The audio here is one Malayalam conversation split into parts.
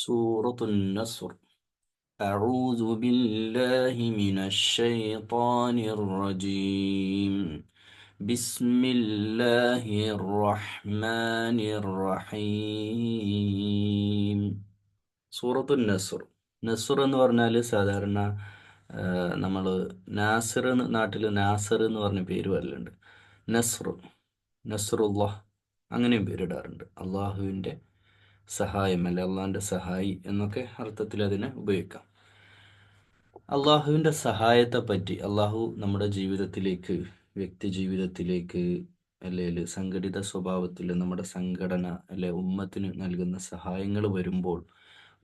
سورة النصر. أعوذ بالله من الشيطان الرجيم. بسم الله الرحمن الرحيم. സൂറത്തുൻ നസ്ർ. നസ്ർ എന്ന് പറഞ്ഞാൽ സാധാരണ നമ്മൾ നാസിർ നാട്ടിൽ നാസർ എന്ന് പറഞ്ഞ പേര് വരലുണ്ട്. നസ്ർ, നസ്റുല്ലാഹ് അങ്ങനെയും പേരിടാറുണ്ട്. അള്ളാഹുവിൻ്റെ സഹായം അല്ലെ അള്ളാഹിൻ്റെ സഹായി എന്നൊക്കെ അർത്ഥത്തിൽ അതിനെ ഉപയോഗിക്കാം. അള്ളാഹുവിൻ്റെ സഹായത്തെ പറ്റി അള്ളാഹു നമ്മുടെ ജീവിതത്തിലേക്ക്, വ്യക്തി ജീവിതത്തിലേക്ക്, അല്ലെങ്കിൽ സംഘടിത സ്വഭാവത്തിൽ നമ്മുടെ സംഘടന അല്ലെ ഉമ്മത്തിന് നൽകുന്ന സഹായങ്ങൾ വരുമ്പോൾ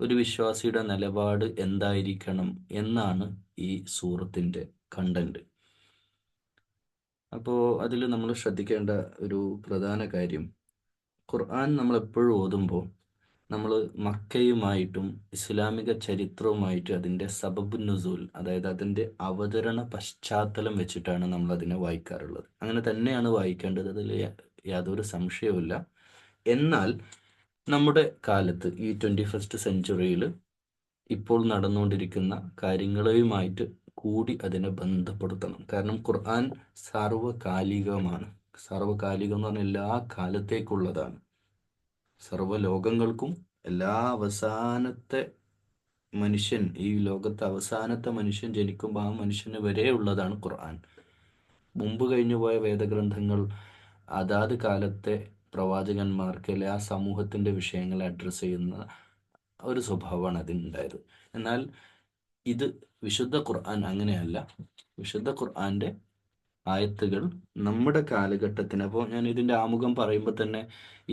ഒരു വിശ്വാസിയുടെ നിലപാട് എന്തായിരിക്കണം എന്നാണ് ഈ സൂറത്തിൻ്റെ കണ്ടന്റ്. അപ്പോൾ അതിൽ നമ്മൾ ശ്രദ്ധിക്കേണ്ട ഒരു പ്രധാന കാര്യം, ഖുർആൻ നമ്മൾ എപ്പോഴും ഓതുമ്പോൾ നമ്മൾ മക്കയുമായിട്ടും ഇസ്ലാമിക ചരിത്രവുമായിട്ട് അതിൻ്റെ സബബുൻ നുസൂൽ, അതായത് അതിൻ്റെ അവതരണ പശ്ചാത്തലം വെച്ചിട്ടാണ് നമ്മൾ അതിനെ വായിക്കാറുള്ളത്. അങ്ങനെ തന്നെയാണ് വായിക്കേണ്ടത്, അതിൽ യാതൊരു സംശയവുമില്ല. എന്നാൽ നമ്മുടെ കാലത്ത് ഈ 21st സെഞ്ച്വറിയിൽ ഇപ്പോൾ നടന്നുകൊണ്ടിരിക്കുന്ന കാര്യങ്ങളുമായിട്ട് കൂടി അതിനെ ബന്ധപ്പെടുത്തണം. കാരണം ഖുർആൻ സാർവകാലികമാണ്. സാർവകാലികം എന്ന് പറഞ്ഞാൽ എല്ലാ കാലത്തേക്കുള്ളതാണ്. സർവ്വലോകങ്ങൾക്കും എല്ലാ അവസാനത്തെ മനുഷ്യൻ, ഈ ലോകത്തെ അവസാനത്തെ മനുഷ്യൻ ജനിക്കുമ്പോൾ ആ മനുഷ്യന് വരെ ഉള്ളതാണ് ഖുർആൻ. മുമ്പ് കഴിഞ്ഞു പോയ വേദഗ്രന്ഥങ്ങൾ അതാത് കാലത്തെ പ്രവാചകന്മാർക്ക് അല്ലെ ആ സമൂഹത്തിൻ്റെ വിഷയങ്ങളെ അഡ്രസ്സ് ചെയ്യുന്ന ഒരു സ്വഭാവമാണ് അതിനുണ്ടായത്. എന്നാൽ ഇത് വിശുദ്ധ ഖുർആൻ അങ്ങനെയല്ല. വിശുദ്ധ ഖുർആൻ്റെ ആയത്തുകൾ നമ്മുടെ കാലഘട്ടത്തിന്, അപ്പോൾ ഞാൻ ഇതിൻ്റെ ആമുഖം പറയുമ്പോൾ തന്നെ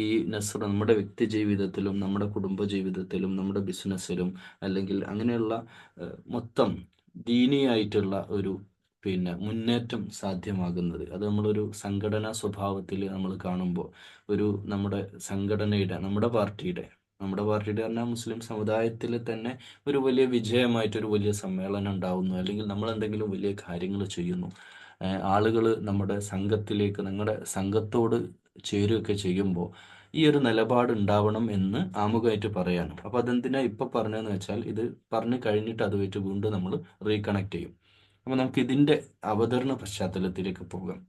ഈ നസ്ർ നമ്മുടെ വ്യക്തി ജീവിതത്തിലും നമ്മുടെ കുടുംബ ജീവിതത്തിലും നമ്മുടെ ബിസിനസ്സിലും അല്ലെങ്കിൽ അങ്ങനെയുള്ള മൊത്തം ദീനിയായിട്ടുള്ള ഒരു മുന്നേറ്റം സാധ്യമാകുന്നത് അത് നമ്മളൊരു സംഘടനാ സ്വഭാവത്തിൽ നമ്മൾ കാണുമ്പോൾ, ഒരു നമ്മുടെ സംഘടനയുടെ, നമ്മുടെ പാർട്ടിയുടെ പറഞ്ഞാൽ മുസ്ലിം സമുദായത്തിൽ തന്നെ ഒരു വലിയ വിജയമായിട്ട് ഒരു വലിയ സമ്മേളനം ഉണ്ടാവുന്നു, അല്ലെങ്കിൽ നമ്മൾ എന്തെങ്കിലും വലിയ കാര്യങ്ങൾ ചെയ്യുന്നു, ആളുകൾ നമ്മുടെ സംഘത്തിലേക്ക്, നിങ്ങളുടെ സംഘത്തോട് ചേരുകയൊക്കെ ചെയ്യുമ്പോൾ ഈ ഒരു നിലപാട് ഉണ്ടാവണം എന്ന് ആമുഖമായിട്ട് പറയാണ്. അപ്പോൾ അതെന്തിനാ ഇപ്പം പറഞ്ഞതെന്ന് വെച്ചാൽ, ഇത് പറഞ്ഞു കഴിഞ്ഞിട്ട് അത് വെച്ച് വീണ്ടും നമ്മൾ റീകണക്ട് ചെയ്യും. അപ്പോൾ നമുക്ക് ഇതിൻ്റെ അവതരണ പശ്ചാത്തലത്തിലേക്ക് പോകാം.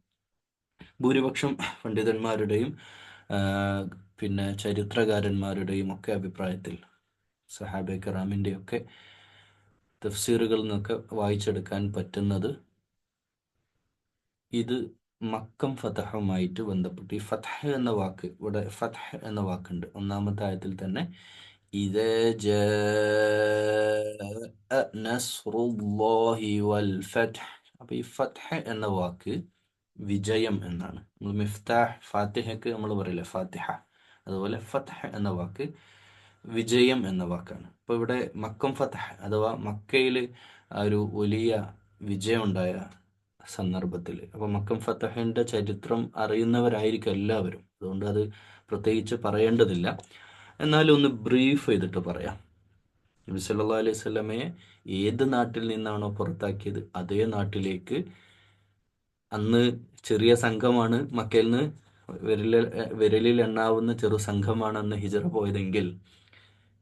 ഭൂരിപക്ഷം പണ്ഡിതന്മാരുടെയും ചരിത്രകാരന്മാരുടെയും ഒക്കെ അഭിപ്രായത്തിൽ, സഹാബെ കറാമിൻ്റെ ഒക്കെ തഫ്സീറുകളിൽ നിന്നൊക്കെ വായിച്ചെടുക്കാൻ പറ്റുന്നത്, ഇത് മക്കം ഫതഹുമായിട്ട് ബന്ധപ്പെട്ട് ഈ ഫതഹ് എന്ന വാക്ക്, ഇവിടെ ഫതഹ് എന്ന വാക്കുണ്ട് ഒന്നാമത്തെ ആയത്തിൽ തന്നെ. ഇദാ ജാഅ നസ്റുല്ലാഹി വൽ ഫത്ഹ്. അപ്പോൾ ഈ ഫതഹ് എന്ന വാക്ക് വിജയം എന്നാണ്. നമ്മൾ മിഫ്താഹ്, ഫാത്തിഹയ്ക്ക് നമ്മൾ പറയില്ലേ ഫാത്തിഹ, അതുപോലെ ഫതഹ് എന്ന വാക്ക് വിജയം എന്ന വാക്കാണ്. അപ്പോൾ ഇവിടെ മക്കം ഫതഹ് അഥവാ മക്കയിൽ ആ ഒരു വലിയ വിജയം ഉണ്ടായ സന്ദർഭത്തിൽ, അപ്പോൾ മക്കം ഫതഹിൻ്റെ ചരിത്രം അറിയുന്നവരായിരിക്കും എല്ലാവരും, അതുകൊണ്ട് അത് പ്രത്യേകിച്ച് പറയേണ്ടതില്ല. എന്നാലും ഒന്ന് ബ്രീഫ് ചെയ്തിട്ട് പറയാം. നബി സല്ലല്ലാഹു അലൈഹി വസല്ലമയെ ഏത് നാട്ടിൽ നിന്നാണോ പുറത്താക്കിയത് അതേ നാട്ടിലേക്ക്, അന്ന് ചെറിയ സംഘമാണ് മക്കയിൽ നിന്ന്, വിരലിൽ എണ്ണാവുന്ന ചെറു സംഘമാണ് അന്ന് ഹിജറ പോയതെങ്കിൽ,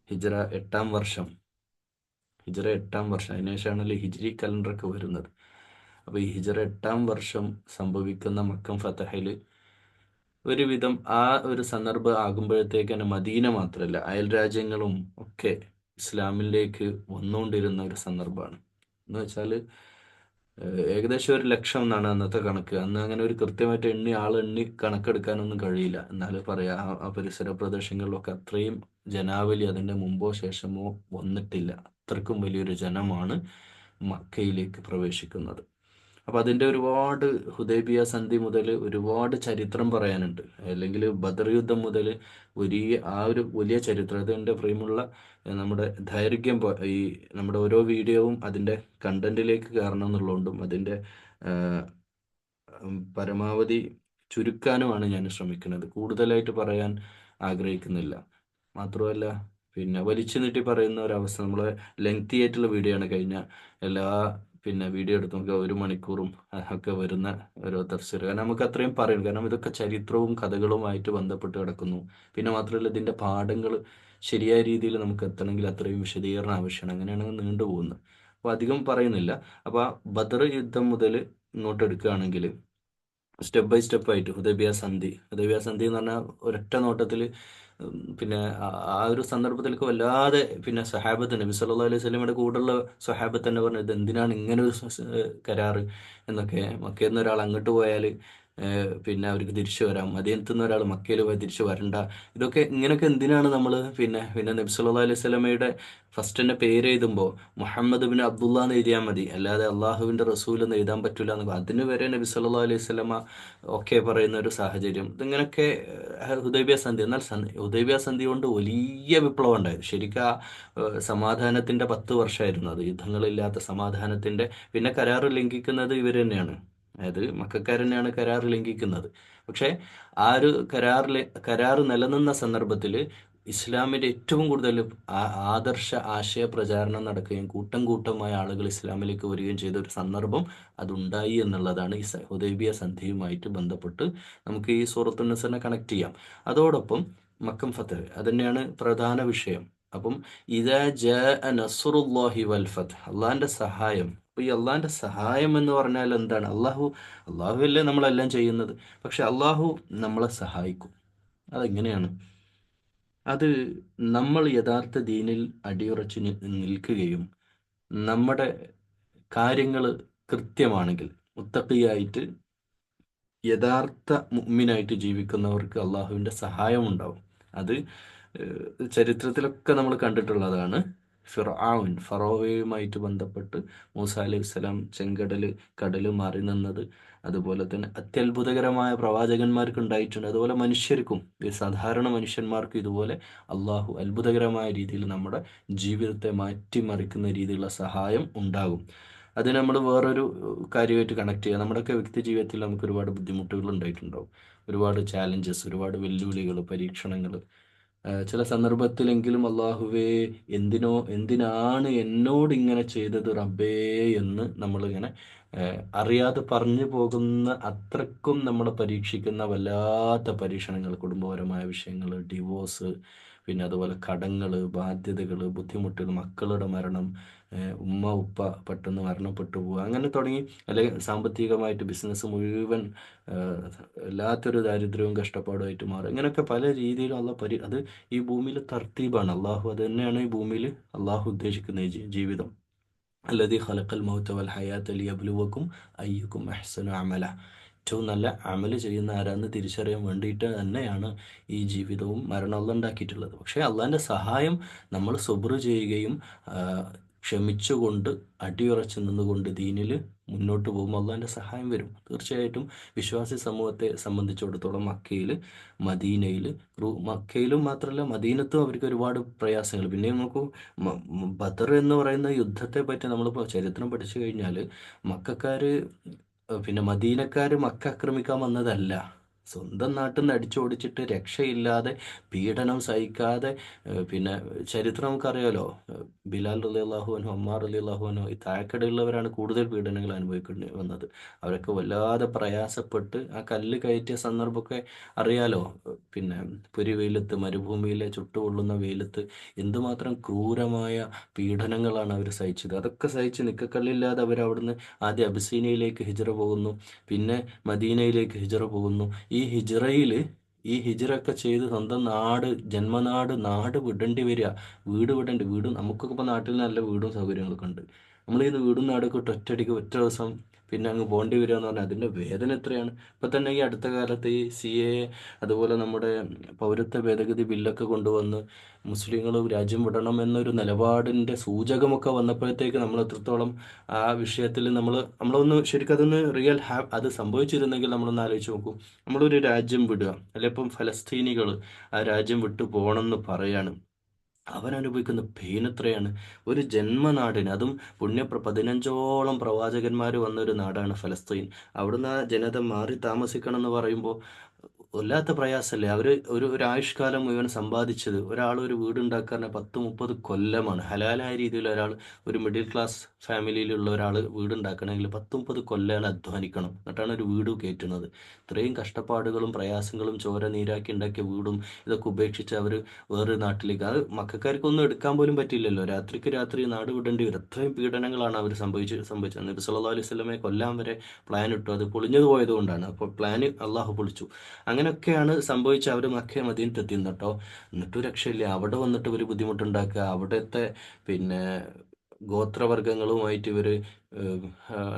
ഹിജറ എട്ടാം വർഷം അതിനുശേഷമാണല്ലോ ഹിജ്രി കലണ്ടറൊക്കെ വരുന്നത്. അപ്പോൾ ഈ ഹിജറ എട്ടാം വർഷം സംഭവിക്കുന്ന മക്കം ഫതഹിൽ ഒരുവിധം ആ ഒരു സന്ദർഭം ആകുമ്പോഴത്തേക്ക് തന്നെ മദീന മാത്രമല്ല അയൽ രാജ്യങ്ങളും ഒക്കെ ഇസ്ലാമിലേക്ക് വന്നുകൊണ്ടിരുന്ന ഒരു സന്ദർഭമാണ്. എന്ന് വെച്ചാൽ ഏകദേശം 1,00,000 എന്നാണ് അന്നത്തെ കണക്ക്. അന്ന് അങ്ങനെ ഒരു കൃത്യമായിട്ട് എണ്ണി കണക്കെടുക്കാനൊന്നും കഴിയില്ല. എന്നാലും പറയാം, ആ പരിസര പ്രദേശങ്ങളിലൊക്കെ അത്രയും ജനാവലി അതിൻ്റെ മുമ്പോ ശേഷമോ വന്നിട്ടില്ല. അത്രക്കും വലിയൊരു ജനമാണ് മക്കയിലേക്ക് പ്രവേശിക്കുന്നത്. അപ്പോൾ അതിൻ്റെ ഒരുപാട്, ഹുദൈബിയ സന്ധി മുതൽ ഒരുപാട് ചരിത്രം പറയാനുണ്ട്. അല്ലെങ്കിൽ ബദർ യുദ്ധം മുതൽ ആ ഒരു വലിയ ചരിത്രം, അതിൻ്റെ ഫ്രെയിമുള്ള നമ്മുടെ ദൈർഘ്യം ഈ നമ്മുടെ ഓരോ വീഡിയോവും അതിൻ്റെ കണ്ടന്റിലേക്ക് കയറണം എന്നുള്ളതുകൊണ്ടും അതിൻ്റെ പരമാവധി ചുരുക്കാനുമാണ് ഞാൻ ശ്രമിക്കുന്നത്. കൂടുതലായിട്ട് പറയാൻ ആഗ്രഹിക്കുന്നില്ല. മാത്രമല്ല വലിച്ചു നീട്ടി പറയുന്ന ഒരവസ്ഥ, നമ്മൾ ലെങ്തി ആയിട്ടുള്ള വീഡിയോ ആണ്. കഴിഞ്ഞ എല്ലാ പിന്നെ വീഡിയോ എടുത്ത് നോക്കുക, 1 മണിക്കൂറും ഒക്കെ വരുന്ന ഓരോ തഫ്സീർ. കാരണം നമുക്ക് അത്രയും പറയും, കാരണം ഇതൊക്കെ ചരിത്രവും കഥകളുമായിട്ട് ബന്ധപ്പെട്ട് കിടക്കുന്നു. പിന്നെ മാത്രമല്ല ഇതിൻ്റെ പാഠങ്ങൾ ശരിയായ രീതിയിൽ നമുക്ക് എത്തണമെങ്കിൽ അത്രയും വിശദീകരണം ആവശ്യമാണ്. അങ്ങനെയാണെങ്കിൽ നീണ്ടുപോകുന്നത്. അപ്പോൾ അധികം പറയുന്നില്ല. അപ്പോൾ ആ ബദർ യുദ്ധം മുതൽ ഇങ്ങോട്ട് എടുക്കുകയാണെങ്കിൽ സ്റ്റെപ്പ് ബൈ സ്റ്റെപ്പ് ആയിട്ട് ഹുദൈബിയ സന്ധി എന്ന് പറഞ്ഞാൽ ഒരൊറ്റ നോട്ടത്തിൽ പിന്നെ ആ ഒരു സന്ദർഭത്തിലേക്ക് വല്ലാതെ പിന്നെ സഹാബത്ത് നബി സല്ലല്ലാഹു അലൈഹി വസല്ലമയുടെ കൂടെയുള്ള സഹാബത്ത് തന്നെ പറഞ്ഞു, ഇത് എന്തിനാണ് ഇങ്ങനെ ഒരു കരാറ് എന്നൊക്കെ. മക്കയിൽ നിന്ന് ഒരാൾ അങ്ങോട്ട് പോയാൽ പിന്നെ അവർക്ക് തിരിച്ചു വരാം, മദീനത്ത് നിന്ന് ഒരാൾ മക്കയിൽ പോയി തിരിച്ചു വരണ്ട, ഇതൊക്കെ ഇങ്ങനെയൊക്കെ എന്തിനാണ് നമ്മൾ പിന്നെ പിന്നെ നബി സല്ലല്ലാഹു അലൈഹി വസല്ലമയുടെ ഫസ്റ്റ് തന്നെ പേര് എഴുതുമ്പോൾ മുഹമ്മദ് ബിൻ അബ്ദുള്ള എന്ന് എഴുതിയാൽ മതി, അല്ലാതെ അള്ളാഹുവിൻ്റെ റസൂൽ എന്ന് എഴുതാൻ പറ്റില്ല എന്ന്. അതിന് വരെ നബി സല്ലല്ലാഹു അലൈഹി വസല്ലമ ഒക്കെ പറയുന്ന ഒരു സാഹചര്യം. ഇതിങ്ങനെയൊക്കെ ഹുദൈബിയ സന്ധി. എന്നാൽ ഹുദൈബിയ സന്ധി കൊണ്ട് വലിയ വിപ്ലവം ഉണ്ടായത് ശരിക്കും ആ സമാധാനത്തിൻ്റെ 10 വർഷമായിരുന്നു അത്. യുദ്ധങ്ങളില്ലാത്ത സമാധാനത്തിൻ്റെ. പിന്നെ കരാറ് ലംഘിക്കുന്നത് ഇവർ തന്നെയാണ്, അതായത് മക്കാർ തന്നെയാണ് കരാറ് ലംഘിക്കുന്നത്. പക്ഷേ ആ ഒരു കരാറ് നിലനിന്ന സന്ദർഭത്തിൽ ഇസ്ലാമിൻ്റെ ഏറ്റവും കൂടുതൽ ആദർശ ആശയ പ്രചാരണം നടക്കുകയും കൂട്ടം കൂട്ടമായ ആളുകൾ ഇസ്ലാമിലേക്ക് വരികയും ചെയ്ത ഒരു സന്ദർഭം അതുണ്ടായി എന്നുള്ളതാണ് ഈ ഹുദൈബിയ സന്ധിയുമായിട്ട് ബന്ധപ്പെട്ട് നമുക്ക് ഈ സൂറത്തുൻ നസറിനെ കണക്ട് ചെയ്യാം. അതോടൊപ്പം മക്കം ഫതഹ് അതന്നെയാണ് പ്രധാന വിഷയം. അപ്പം ഇദാ ജാഅ നസ്റുല്ലാഹി വൽ ഫത്ഹ്, അള്ളാഹിൻ്റെ സഹായം. അപ്പോൾ ഈ അള്ളാഹിൻ്റെ സഹായം എന്ന് പറഞ്ഞാൽ എന്താണ്? അള്ളാഹു അല്ലേ നമ്മളെല്ലാം ചെയ്യുന്നത്. പക്ഷെ അള്ളാഹു നമ്മളെ സഹായിക്കും. അതെങ്ങനെയാണ്? അത് നമ്മൾ യഥാർത്ഥ ദീനിൽ അടിയുറച്ച് നിൽക്കുകയും നമ്മുടെ കാര്യങ്ങൾ കൃത്യമാണെങ്കിൽ, മുത്തഖിയായിട്ട് യഥാർത്ഥ മുഅ്മിനായിട്ട് ജീവിക്കുന്നവർക്ക് അള്ളാഹുവിൻ്റെ സഹായം ഉണ്ടാവും. അത് ചരിത്രത്തിലൊക്കെ നമ്മൾ കണ്ടിട്ടുള്ളതാണ്. ഫറോവയുമായിട്ട് ബന്ധപ്പെട്ട് മൂസ അലൈഹി സ്വലാം കടൽ മാറി നിന്നത്, അതുപോലെ തന്നെ അത്യത്ഭുതകരമായ പ്രവാചകന്മാർക്ക് ഉണ്ടായിട്ടുണ്ട്. അതുപോലെ മനുഷ്യർക്കും, ഈ സാധാരണ മനുഷ്യന്മാർക്കും ഇതുപോലെ അള്ളാഹു അത്ഭുതകരമായ രീതിയിൽ നമ്മുടെ ജീവിതത്തെ മാറ്റിമറിക്കുന്ന രീതിയിലുള്ള സഹായം ഉണ്ടാകും. അത് നമ്മൾ വേറൊരു കാര്യമായിട്ട് കണക്ട് ചെയ്യുക. നമ്മുടെയൊക്കെ വ്യക്തി ജീവിതത്തിൽ നമുക്ക് ഒരുപാട് ബുദ്ധിമുട്ടുകൾ ഉണ്ടായിട്ടുണ്ടാവും, ഒരുപാട് ചാലഞ്ചസ്, ഒരുപാട് വെല്ലുവിളികൾ, പരീക്ഷണങ്ങൾ. ചില സന്ദർഭത്തിലെങ്കിലും അള്ളാഹുവേ എന്തിനാണ് എന്നോട് ഇങ്ങനെ ചെയ്തത് റബ്ബേ എന്ന് നമ്മളിങ്ങനെ അറിയാതെ പറഞ്ഞു പോകുന്ന, അത്രക്കും നമ്മളെ പരീക്ഷിക്കുന്ന വല്ലാത്ത പരീക്ഷണങ്ങൾ, കുടുംബപരമായ വിഷയങ്ങൾ, ഡിവോഴ്സ്, പിന്നെ അതുപോലെ കടങ്ങൾ, ബാധ്യതകൾ, ബുദ്ധിമുട്ടുകൾ, മക്കളുടെ മരണം, ഉമ്മ ഉപ്പ പെട്ടെന്ന് മരണപ്പെട്ടു പോവുക, അങ്ങനെ തുടങ്ങി. അല്ലെങ്കിൽ സാമ്പത്തികമായിട്ട് ബിസിനസ് മുഴുവൻ വല്ലാത്തൊരു ദാരിദ്ര്യവും കഷ്ടപ്പാടുമായിട്ട് മാറും. ഇങ്ങനെയൊക്കെ പല രീതിയിലും അത് ഈ ഭൂമിയിൽ തർത്തീബാണ്. അള്ളാഹു അത് തന്നെയാണ് ഈ ഭൂമിയിൽ അള്ളാഹു ഉദ്ദേശിക്കുന്ന ഈ ജീവിതം. അല്ലദീ ഖലഖൽ മൗത വൽ ഹയാത ലിയബ്ലുവക്കും അയ്യുക്കും അഹ്സനു അമല. ഏറ്റവും നല്ല അമല് ചെയ്യുന്ന ആരാന്ന് തിരിച്ചറിയാൻ വേണ്ടിയിട്ട് തന്നെയാണ് ഈ ജീവിതവും മരണവും ഉണ്ടാക്കിയിട്ടുള്ളത്. പക്ഷേ അള്ളാഹിൻ്റെ സഹായം നമ്മൾ സബ്ർ ചെയ്യുകയും ക്ഷമിച്ചുകൊണ്ട് അടിയുറച്ച് നിന്നുകൊണ്ട് ദീനിൽ മുന്നോട്ട് പോകുമ്പോൾ അള്ളാഹിൻ്റെ സഹായം വരും. തീർച്ചയായിട്ടും വിശ്വാസി സമൂഹത്തെ സംബന്ധിച്ചിടത്തോളം മക്കയിലും മാത്രമല്ല മദീനത്തും അവർക്ക് ഒരുപാട് പ്രയാസങ്ങൾ. പിന്നെ നോക്കൂ, ബദർ എന്ന് പറയുന്ന യുദ്ധത്തെ പറ്റി നമ്മളിപ്പോൾ ചരിത്രം പഠിച്ചു കഴിഞ്ഞാൽ മക്കാർ പിന്നെ മദീനക്കാർ മക്ക ആക്രമിക്കാൻ വന്നതല്ല. സ്വന്തം നാട്ടിൽ നിന്ന് അടിച്ചോടിച്ചിട്ട് രക്ഷയില്ലാതെ പീഡനം സഹിക്കാതെ പിന്നെ ചരിത്രം നമുക്കറിയാലോ. ബിലാൽ റളിയല്ലാഹു അൻഹു, അമ്മാർ റളിയല്ലാഹു അൻഹു, ഈ താഴെക്കടയുള്ളവരാണ് കൂടുതൽ പീഡനങ്ങൾ അനുഭവിക്കേണ്ടി വന്നത്. അവരൊക്കെ വല്ലാതെ പ്രയാസപ്പെട്ട് ആ കല്ല് കയറ്റിയ സന്ദർഭമൊക്കെ അറിയാലോ. പിന്നെ പൊരിവെയിലത്ത്, മരുഭൂമിയിലെ ചുട്ടുപൊള്ളുന്ന വെയിലത്ത് എന്തുമാത്രം ക്രൂരമായ പീഡനങ്ങളാണ് അവർ സഹിച്ചത്. അതൊക്കെ സഹിച്ച് നിക്കക്കള്ളില്ലാതെ അവർ അവിടുന്ന് ആദ്യം അബിസീനിയയിലേക്ക് ഹിജ്റ പോകുന്നു, പിന്നെ മദീനയിലേക്ക് ഹിജ്റ പോകുന്നു. ഈ ഹിജ്റയൊക്കെ ചെയ്ത് സ്വന്തം നാട് വിടേണ്ടി വരിക. വീടും നമുക്കൊക്കെ ഇപ്പോൾ നാട്ടിൽ നല്ല വീടും സൗകര്യങ്ങളൊക്കെ ഉണ്ട്. നമ്മൾ ഈ വീടും നാടൊക്കെ ഇട്ട് ഒറ്റയടിക്ക് ഒറ്റ ദിവസം പിന്നെ അങ്ങ് പോകേണ്ടി വരിക എന്ന് പറഞ്ഞാൽ അതിൻ്റെ വേദന എത്രയാണ്. ഇപ്പം തന്നെ ഈ അടുത്ത കാലത്ത് ഈ CAA അതുപോലെ നമ്മുടെ പൗരത്വ ഭേദഗതി ബില്ലൊക്കെ കൊണ്ടുവന്ന് മുസ്ലിങ്ങൾ രാജ്യം വിടണം എന്നൊരു നിലപാടിൻ്റെ സൂചകമൊക്കെ വന്നപ്പോഴത്തേക്ക് നമ്മൾ എത്രത്തോളം ആ വിഷയത്തിൽ നമ്മളൊന്ന് ശരിക്കും അതൊന്ന് അത് സംഭവിച്ചിരുന്നെങ്കിൽ നമ്മളൊന്ന് ആലോചിച്ച് നോക്കൂ. നമ്മളൊരു രാജ്യം വിടുക, അല്ലെ ഇപ്പം ഫലസ്തീനികൾ ആ രാജ്യം വിട്ടു പോകണമെന്ന് പറയാണ്, അവനനുഭവിക്കുന്ന പെയിൻ എത്രയാണ്. ഒരു ജന്മനാടിന്, അതും 15ഓളം പ്രവാചകന്മാർ വന്നൊരു നാടാണ് ഫലസ്തീൻ. അവിടുന്ന് ആ ജനത മാറി താമസിക്കണം എന്ന് പറയുമ്പോൾ വല്ലാത്ത പ്രയാസമല്ലേ. അവർ ഒരു ആയുഷ്കാലം മുഴുവൻ സമ്പാദിച്ചത്, ഒരാൾ ഒരു വീടുണ്ടാക്കാൻ 10-30 കൊല്ലമാണ്. ഹലാലായ രീതിയിൽ ഒരാൾ, ഒരു മിഡിൽ ക്ലാസ് ഫാമിലിയിലുള്ള ഒരാൾ വീടുണ്ടാക്കണമെങ്കിൽ 10-30 കൊല്ലം അധ്വാനിക്കണം, എന്നിട്ടാണ് ഒരു വീട് കയറ്റുന്നത്. ഇത്രയും കഷ്ടപ്പാടുകളും പ്രയാസങ്ങളും ചോര നീരാക്കി ഉണ്ടാക്കിയ വീടും ഇതൊക്കെ ഉപേക്ഷിച്ച് അവർ വേറൊരു നാട്ടിലേക്ക്, അത് മക്കാർക്കൊന്നും എടുക്കാൻ പോലും പറ്റില്ലല്ലോ. രാത്രിക്ക് രാത്രി നാട് വിടേണ്ടി വരും. അത്രയും പീഡനങ്ങളാണ് അവർ സംഭവിച്ചത്. നബി സല്ലല്ലാഹു അലൈഹി വസല്ലമയെ കൊല്ലാൻ വരെ പ്ലാൻ ഇട്ടു. അത് പൊളിഞ്ഞത് പോയത് കൊണ്ടാണ്. അപ്പോൾ പ്ലാന് അള്ളാഹു പൊളിച്ചു. അങ്ങനെയൊക്കെയാണ് സംഭവിച്ച അവർ മക്ക മദീനത്ത് എത്തിയിരുന്നു കേട്ടോ. എന്നിട്ടും രക്ഷയില്ല. അവിടെ വന്നിട്ട് ഒരു ബുദ്ധിമുട്ടുണ്ടാക്കുക, അവിടുത്തെ പിന്നെ ഗോത്രവർഗങ്ങളുമായിട്ട് ഇവർ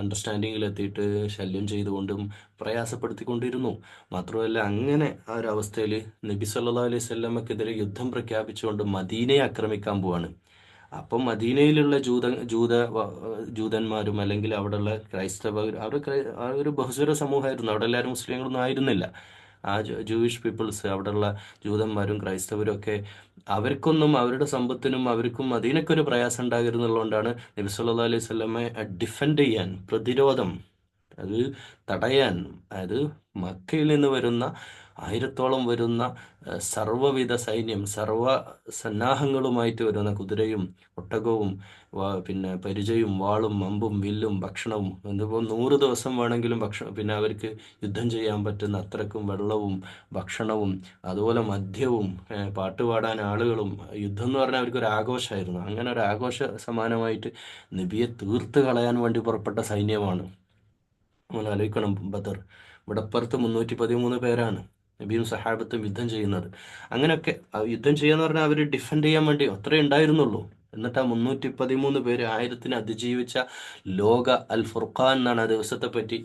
അണ്ടർസ്റ്റാൻഡിങ്ങിലെത്തിയിട്ട് ശല്യം ചെയ്തുകൊണ്ടും പ്രയാസപ്പെടുത്തിക്കൊണ്ടിരുന്നു. മാത്രമല്ല, അങ്ങനെ ആ ഒരു അവസ്ഥയിൽ നബി സല്ലല്ലാഹു അലൈഹി വസല്ലമക്കെതിരെ യുദ്ധം പ്രഖ്യാപിച്ചുകൊണ്ട് മദീനയെ ആക്രമിക്കാൻ പോവാണ്. അപ്പം മദീനയിലുള്ള ജൂതന്മാരും അല്ലെങ്കിൽ അവിടെയുള്ള ക്രൈസ്തവർ, ആ ഒരു ബഹുസ്വര സമൂഹമായിരുന്നു. അവിടെ എല്ലാവരും മുസ്ലിങ്ങളൊന്നും ആയിരുന്നില്ല. ആ ജൂയിഷ് പീപ്പിൾസ്, അവിടെയുള്ള ജൂതന്മാരും ക്രൈസ്തവരും ഒക്കെ, അവർക്കൊന്നും അവരുടെ സമ്പത്തിനും അവർക്കും മദീനക്കൊരു പ്രയാസം ഉണ്ടാകരുന്നുള്ളതുകൊണ്ടാണ് നബി സല്ലല്ലാഹു അലൈഹി വസല്ലമയെ ഡിഫെൻഡ് ചെയ്യാൻ, പ്രതിരോധം, അത് തടയാൻ, അതായത് മക്കയിൽ നിന്ന് വരുന്ന 1000-ഓളം വരുന്ന സർവ്വവിധ സൈന്യം, സർവ സന്നാഹങ്ങളുമായിട്ട് വരുന്ന കുതിരയും ഒട്ടകവും പിന്നെ പരിചയും വാളും അമ്പും വില്ലും ഭക്ഷണവും, എന്തിപ്പോൾ 100 ദിവസം വേണമെങ്കിലും ഭക്ഷണം, പിന്നെ അവർക്ക് യുദ്ധം ചെയ്യാൻ പറ്റുന്ന അത്രക്കും വെള്ളവും ഭക്ഷണവും അതുപോലെ മദ്യവും പാട്ടുപാടാൻ ആളുകളും. യുദ്ധം എന്ന് പറഞ്ഞാൽ അവർക്കൊരു ആഘോഷമായിരുന്നു. അങ്ങനെ ഒരു ആഘോഷ സമാനമായിട്ട് നബിയെ തീർത്ത് കളയാൻ വേണ്ടി പുറപ്പെട്ട സൈന്യമാണ്. നമ്മൾ ആലോചിക്കണം, ബദർ, ഇവിടപ്പുറത്ത് 313 പേരാണ് നബിയും സഹാബത്തും യുദ്ധം ചെയ്യുന്നത്. അങ്ങനെയൊക്കെ യുദ്ധം ചെയ്യാന്ന് പറഞ്ഞാൽ അവർ ഡിഫെൻഡ് ചെയ്യാൻ വേണ്ടി അത്രേ ഉണ്ടായിരുന്നുള്ളൂ. എന്നിട്ട് ആ 313 പേര് 1000-നെ അതിജീവിച്ച ലോക അൽ ഫുർഖാൻ എന്നാണ് ആ ദിവസത്തെ പറ്റി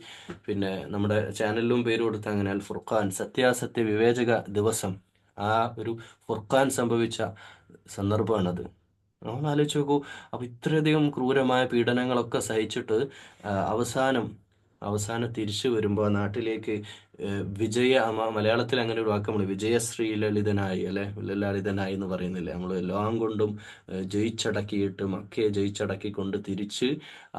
പിന്നെ നമ്മുടെ ചാനലിലും പേര് കൊടുത്ത. അങ്ങനെ അൽ ഫുർഖാൻ, സത്യാസത്യ വിവേചക ദിവസം. ആ ഒരു ഫുർഖാൻ സംഭവിച്ച സന്ദർഭമാണത്. നമ്മൾ ആലോചിച്ച് നോക്കൂ. അപ്പൊ ഇത്രയധികം ക്രൂരമായ പീഡനങ്ങളൊക്കെ സഹിച്ചിട്ട് അവസാനം തിരിച്ചു വരുമ്പോൾ നാട്ടിലേക്ക് മലയാളത്തിൽ അങ്ങനെ ഒരു വാക്ക് നമ്മൾ വിജയശ്രീ ലളിതനായി, അല്ലെ, ലളിതനായി എന്ന് പറയുന്നില്ലേ, നമ്മൾ എല്ലാം കൊണ്ടും ജയിച്ചടക്കിയിട്ട്, മക്കയെ ജയിച്ചടക്കിക്കൊണ്ട് തിരിച്ച്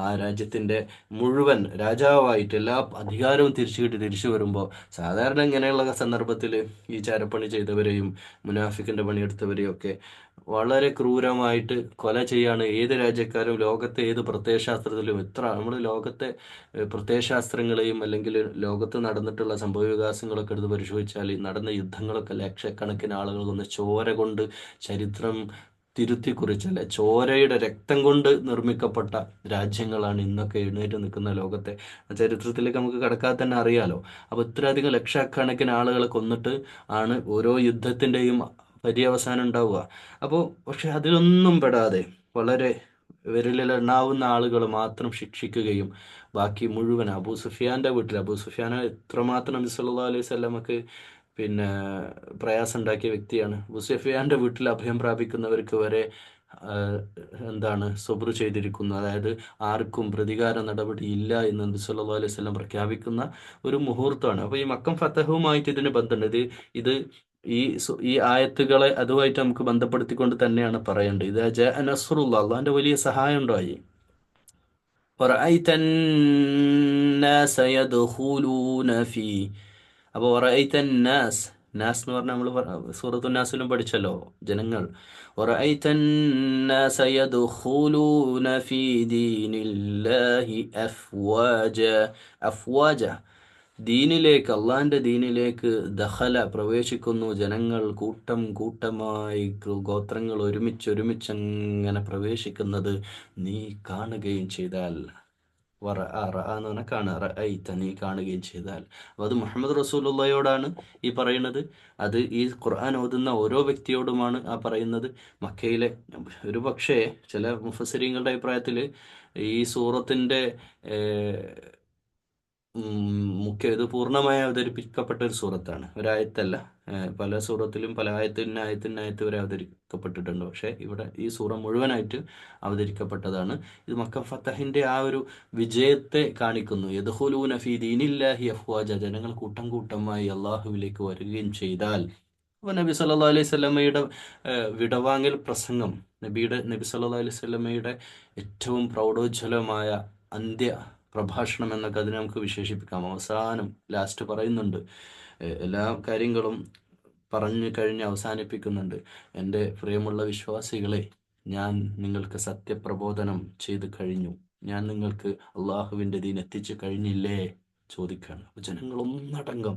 ആ രാജ്യത്തിന്റെ മുഴുവൻ രാജാവായിട്ട് എല്ലാ അധികാരവും തിരിച്ചു വരുമ്പോൾ, സാധാരണ ഇങ്ങനെയുള്ള സന്ദർഭത്തിൽ ഈ ചാരപ്പണി ചെയ്തവരെയും മുനാഫിക്കിന്റെ പണിയെടുത്തവരെയും ഒക്കെ വളരെ ക്രൂരമായിട്ട് കൊല ചെയ്യാണ് ഏത് രാജ്യക്കാരും. ലോകത്തെ ഏത് പ്രത്യയശാസ്ത്രത്തിലും, നമ്മൾ ലോകത്തെ പ്രത്യയശാസ്ത്രങ്ങളെയും അല്ലെങ്കിൽ ലോകത്ത് നടന്നിട്ടുള്ള സംഭവ വികാസങ്ങളൊക്കെ എടുത്ത് പരിശോധിച്ചാൽ, നടന്ന യുദ്ധങ്ങളൊക്കെ ലക്ഷക്കണക്കിന് ആളുകൾ കൊന്ന്, ചോര കൊണ്ട് ചരിത്രം തിരുത്തി കുറിച്ചല്ലേ, ചോരയുടെ രക്തം കൊണ്ട് നിർമ്മിക്കപ്പെട്ട രാജ്യങ്ങളാണ് ഇന്നൊക്കെ എഴുന്നേറ്റ് നിൽക്കുന്ന ലോകത്തെ. ചരിത്രത്തിലേക്ക് നമുക്ക് കടക്കാതെ തന്നെ അറിയാലോ. അപ്പോൾ ഇത്രയധികം ലക്ഷക്കണക്കിന് ആളുകളെ കൊന്നിട്ട് ആണ് ഓരോ യുദ്ധത്തിൻ്റെയും പര്യവസാനം ഉണ്ടാവുക. അപ്പോൾ പക്ഷെ അതിലൊന്നും പെടാതെ വളരെ വിരലിലെണ്ണാവുന്ന ആളുകൾ മാത്രം ശിക്ഷിക്കുകയും ബാക്കി മുഴുവൻ അബൂ സുഫിയാനെ എത്രമാത്രം നബി സല്ലല്ലാഹു അലൈഹി വസല്ലമക്ക് പിന്നെ പ്രയാസം ഉണ്ടാക്കിയ വ്യക്തിയാണ്. അബൂ സുഫിയാന്റെ വീട്ടിൽ അഭയം പ്രാപിക്കുന്നവർക്ക് വരെ എന്താണ് സബ്ർ ചെയ്തിരിക്കുന്നു. അതായത് ആർക്കും പ്രതികാര നടപടി ഇല്ല എന്ന് നബി സല്ലല്ലാഹു അലൈഹി വസല്ലം പ്രഖ്യാപിക്കുന്ന ഒരു മുഹൂർത്തമാണ്. അപ്പോൾ ഈ മക്കം ഫതഹുമായിട്ട് ഇതിന് ബന്ധമുണ്ട്. ഇത് ഈ ആയത്തുകളെ അതുമായിട്ട് നമുക്ക് ബന്ധപ്പെടുത്തിക്കൊണ്ട് തന്നെയാണ് പറയേണ്ടത്. ഇദാ ജാഅ നസ്റുല്ലാഹ്, അള്ളാഹിന്റെ വലിയ സഹായം ഉണ്ടായി. വറഅയ്ത الناس يدخلون في, അപ്പോൾ വറഅയ്ത الناس, നാസ് എന്ന് പറഞ്ഞാൽ നമ്മൾ സൂറത്തുൻ നാസിലും പഠിച്ചല്ലോ, ജനങ്ങൾ. വറഅയ്ത الناس يدخلون في دين الله അഫ്വാജ, ദീനിലേക്ക്, അള്ളാഹിന്റെ ദീനിലേക്ക് ദഖല, പ്രവേശിക്കുന്നു ജനങ്ങൾ കൂട്ടം കൂട്ടമായി, ഗോത്രങ്ങൾ ഒരുമിച്ച് അങ്ങനെ പ്രവേശിക്കുന്നത് നീ കാണുകയും ചെയ്താൽ. എന്ന് പറഞ്ഞാൽ കാണുക, റഅയ്ത, നീ കാണുകയും ചെയ്താൽ. അപ്പോൾ അത് മുഹമ്മദ് റസൂലുള്ളാഹിയോടാണ് ഈ പറയുന്നത്. അത് ഈ ഖുർആൻ ഓതുന്ന ഓരോ വ്യക്തിയോടുമാണ് ആ പറയുന്നത്. മക്കയിലെ ഒരു പക്ഷേ ചില മുഫസ്സിരീങ്ങളുടെ അഭിപ്രായത്തിൽ ഈ സൂറത്തിന്റെ ഇത് പൂർണ്ണമായി അവതരിപ്പിക്കപ്പെട്ട ഒരു സൂറത്താണ്, ഒരായത്തല്ല. പല സൂറത്തിലും പല ആയത്തിന് വരെ അവതരിക്കപ്പെട്ടിട്ടുണ്ട്. പക്ഷേ ഇവിടെ ഈ സൂറ മുഴുവനായിട്ട് അവതരിക്കപ്പെട്ടതാണ്. ഇത് മക്ക ഫത്തഹിന്റെ ആ ഒരു വിജയത്തെ കാണിക്കുന്നു. യദ്ഖുലൂന ഫീ ദീനില്ലാഹി അഫ്വാജ, ജനങ്ങൾ കൂട്ടം കൂട്ടമായി അള്ളാഹുവിലേക്ക് വരികയും ചെയ്താൽ. അപ്പോൾ നബി സല്ലല്ലാഹു അലൈഹി വസല്ലമയുടെ വിടവാങ്ങൽ പ്രസംഗം, നബി സല്ലല്ലാഹു അലൈഹി വസല്ലമയുടെ ഏറ്റവും പ്രൗഢോജ്വലമായ അന്ത്യ പ്രഭാഷണം എന്നൊക്കെ അതിനെ നമുക്ക് വിശേഷിപ്പിക്കാം. അവസാനം ലാസ്റ്റ് പറയുന്നുണ്ട്, എല്ലാ കാര്യങ്ങളും പറഞ്ഞു കഴിഞ്ഞ് അവസാനിപ്പിക്കുന്നുണ്ട്. എൻ്റെ പ്രിയമുള്ള വിശ്വാസികളെ, ഞാൻ നിങ്ങൾക്ക് സത്യപ്രബോധനം ചെയ്തു കഴിഞ്ഞു, ഞാൻ നിങ്ങൾക്ക് അള്ളാഹുവിൻ്റെ ദീൻ എത്തിച്ചു കഴിഞ്ഞില്ലേ ചോദിക്കുകയാണ്. അപ്പോൾ ജനങ്ങൾ ഒന്നടങ്കം.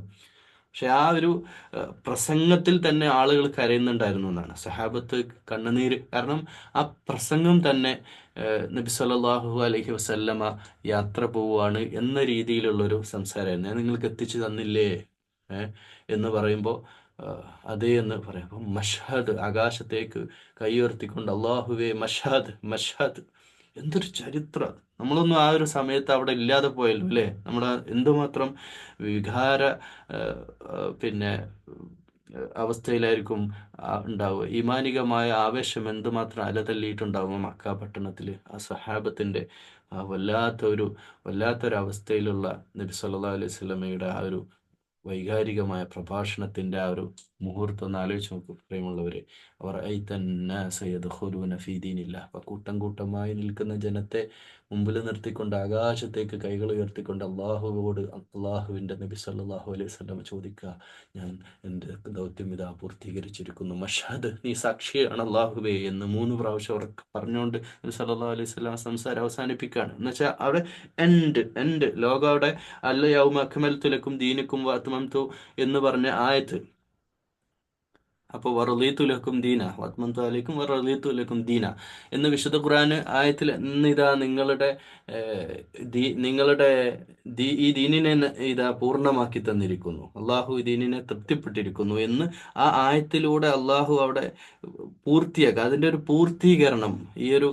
പക്ഷെ ആ ഒരു പ്രസംഗത്തിൽ തന്നെ ആളുകൾ കരയുന്നുണ്ടായിരുന്നു എന്നാണ്. സഹാബത്ത് കണ്ണുനീര്, കാരണം ആ പ്രസംഗം തന്നെ നബി സല്ലല്ലാഹു അലൈഹി വസല്ലമ യാത്ര പോവുകയാണ് എന്ന രീതിയിലുള്ളൊരു സംസാരമായിരുന്നു. ഞാൻ നിങ്ങൾക്ക് എത്തിച്ചു തന്നില്ലേ ഏ എന്ന് പറയുമ്പോൾ അതേ എന്ന് പറയാം. അപ്പം മഷ്ഹദ്, ആകാശത്തേക്ക് കൈ ഉയർത്തിക്കൊണ്ട് അള്ളാഹുവേ മഷ്ഹദ് മഷ്ഹദ്. എന്തൊരു ചരിത്രം! നമ്മളൊന്നും ആ ഒരു സമയത്ത് അവിടെ ഇല്ലാതെ പോയല്ലോ അല്ലേ? നമ്മുടെ എന്തുമാത്രം വികാര പിന്നെ അവസ്ഥയിലായിരിക്കും ഉണ്ടാവുക. ഈമാനികമായ ആവേശം എന്തുമാത്രം അലതല്ലിയിട്ടുണ്ടാവും മക്ക പട്ടണത്തിൽ. ആ സഹാബത്തിൻ്റെ ആ വല്ലാത്തൊരവസ്ഥയിലുള്ള നബി സല്ലല്ലാഹു അലൈഹി വസല്ലമയുടെ ആ ഒരു വൈകാരികമായ പ്രഭാഷണത്തിൻ്റെ ആ ഒരു മുഹൂർത്തം ഒന്ന് ആലോചിച്ച് നോക്കൂ പ്രിയമുള്ളവരെ. അവർ ഫീദീനില്ല. അപ്പം കൂട്ടം കൂട്ടമായി നിൽക്കുന്ന ജനത്തെ മുമ്പിൽ നിർത്തിക്കൊണ്ട് ആകാശത്തേക്ക് കൈകൾ ഉയർത്തിക്കൊണ്ട് അള്ളാഹുവിൻ്റെ നബി സല്ലല്ലാഹു അലൈഹി വസല്ലം ചോദിക്കുക, ഞാൻ എൻ്റെ ദൗത്യം ഇതാ പൂർത്തീകരിച്ചിരിക്കുന്നു, മഷ്ഹദ്, നീ സാക്ഷിയാണ് അള്ളാഹുവേ എന്ന് 3 പ്രാവശ്യം അവർ പറഞ്ഞുകൊണ്ട് നബി സല്ലല്ലാഹു അലൈഹി വസല്ലം സംസാരം അവസാനിപ്പിക്കുകയാണ്. എന്ന് വെച്ചാൽ അവിടെ എൻഡ് ലോകം അവിടെ അല്ല യൗമ അക്മൽതു ലക്കും ദീനുക്കും വഅത്മംതു എന്ന് പറഞ്ഞ ആയത്ത്. അപ്പോൾ വറളീതു ലക്കും ദീന വഅത്മംതു അലൈക്കും വറളീതു ലക്കും ദീന എന്ന് വിശുദ്ധ ഖുർആൻ ആയത്തിൽ, ഇന്നിതാ നിങ്ങളുടെ ഈ ദീനിനെ ഇതാ പൂർണ്ണമാക്കി തന്നിരിക്കുന്നു, അള്ളാഹു ഈ ദീനിനെ തൃപ്തിപ്പെട്ടിരിക്കുന്നു എന്ന് ആ ആയത്തിലൂടെ അള്ളാഹു അവിടെ പൂർത്തിയാക്കുക. അതിൻ്റെ ഒരു പൂർത്തീകരണം, ഈ ഒരു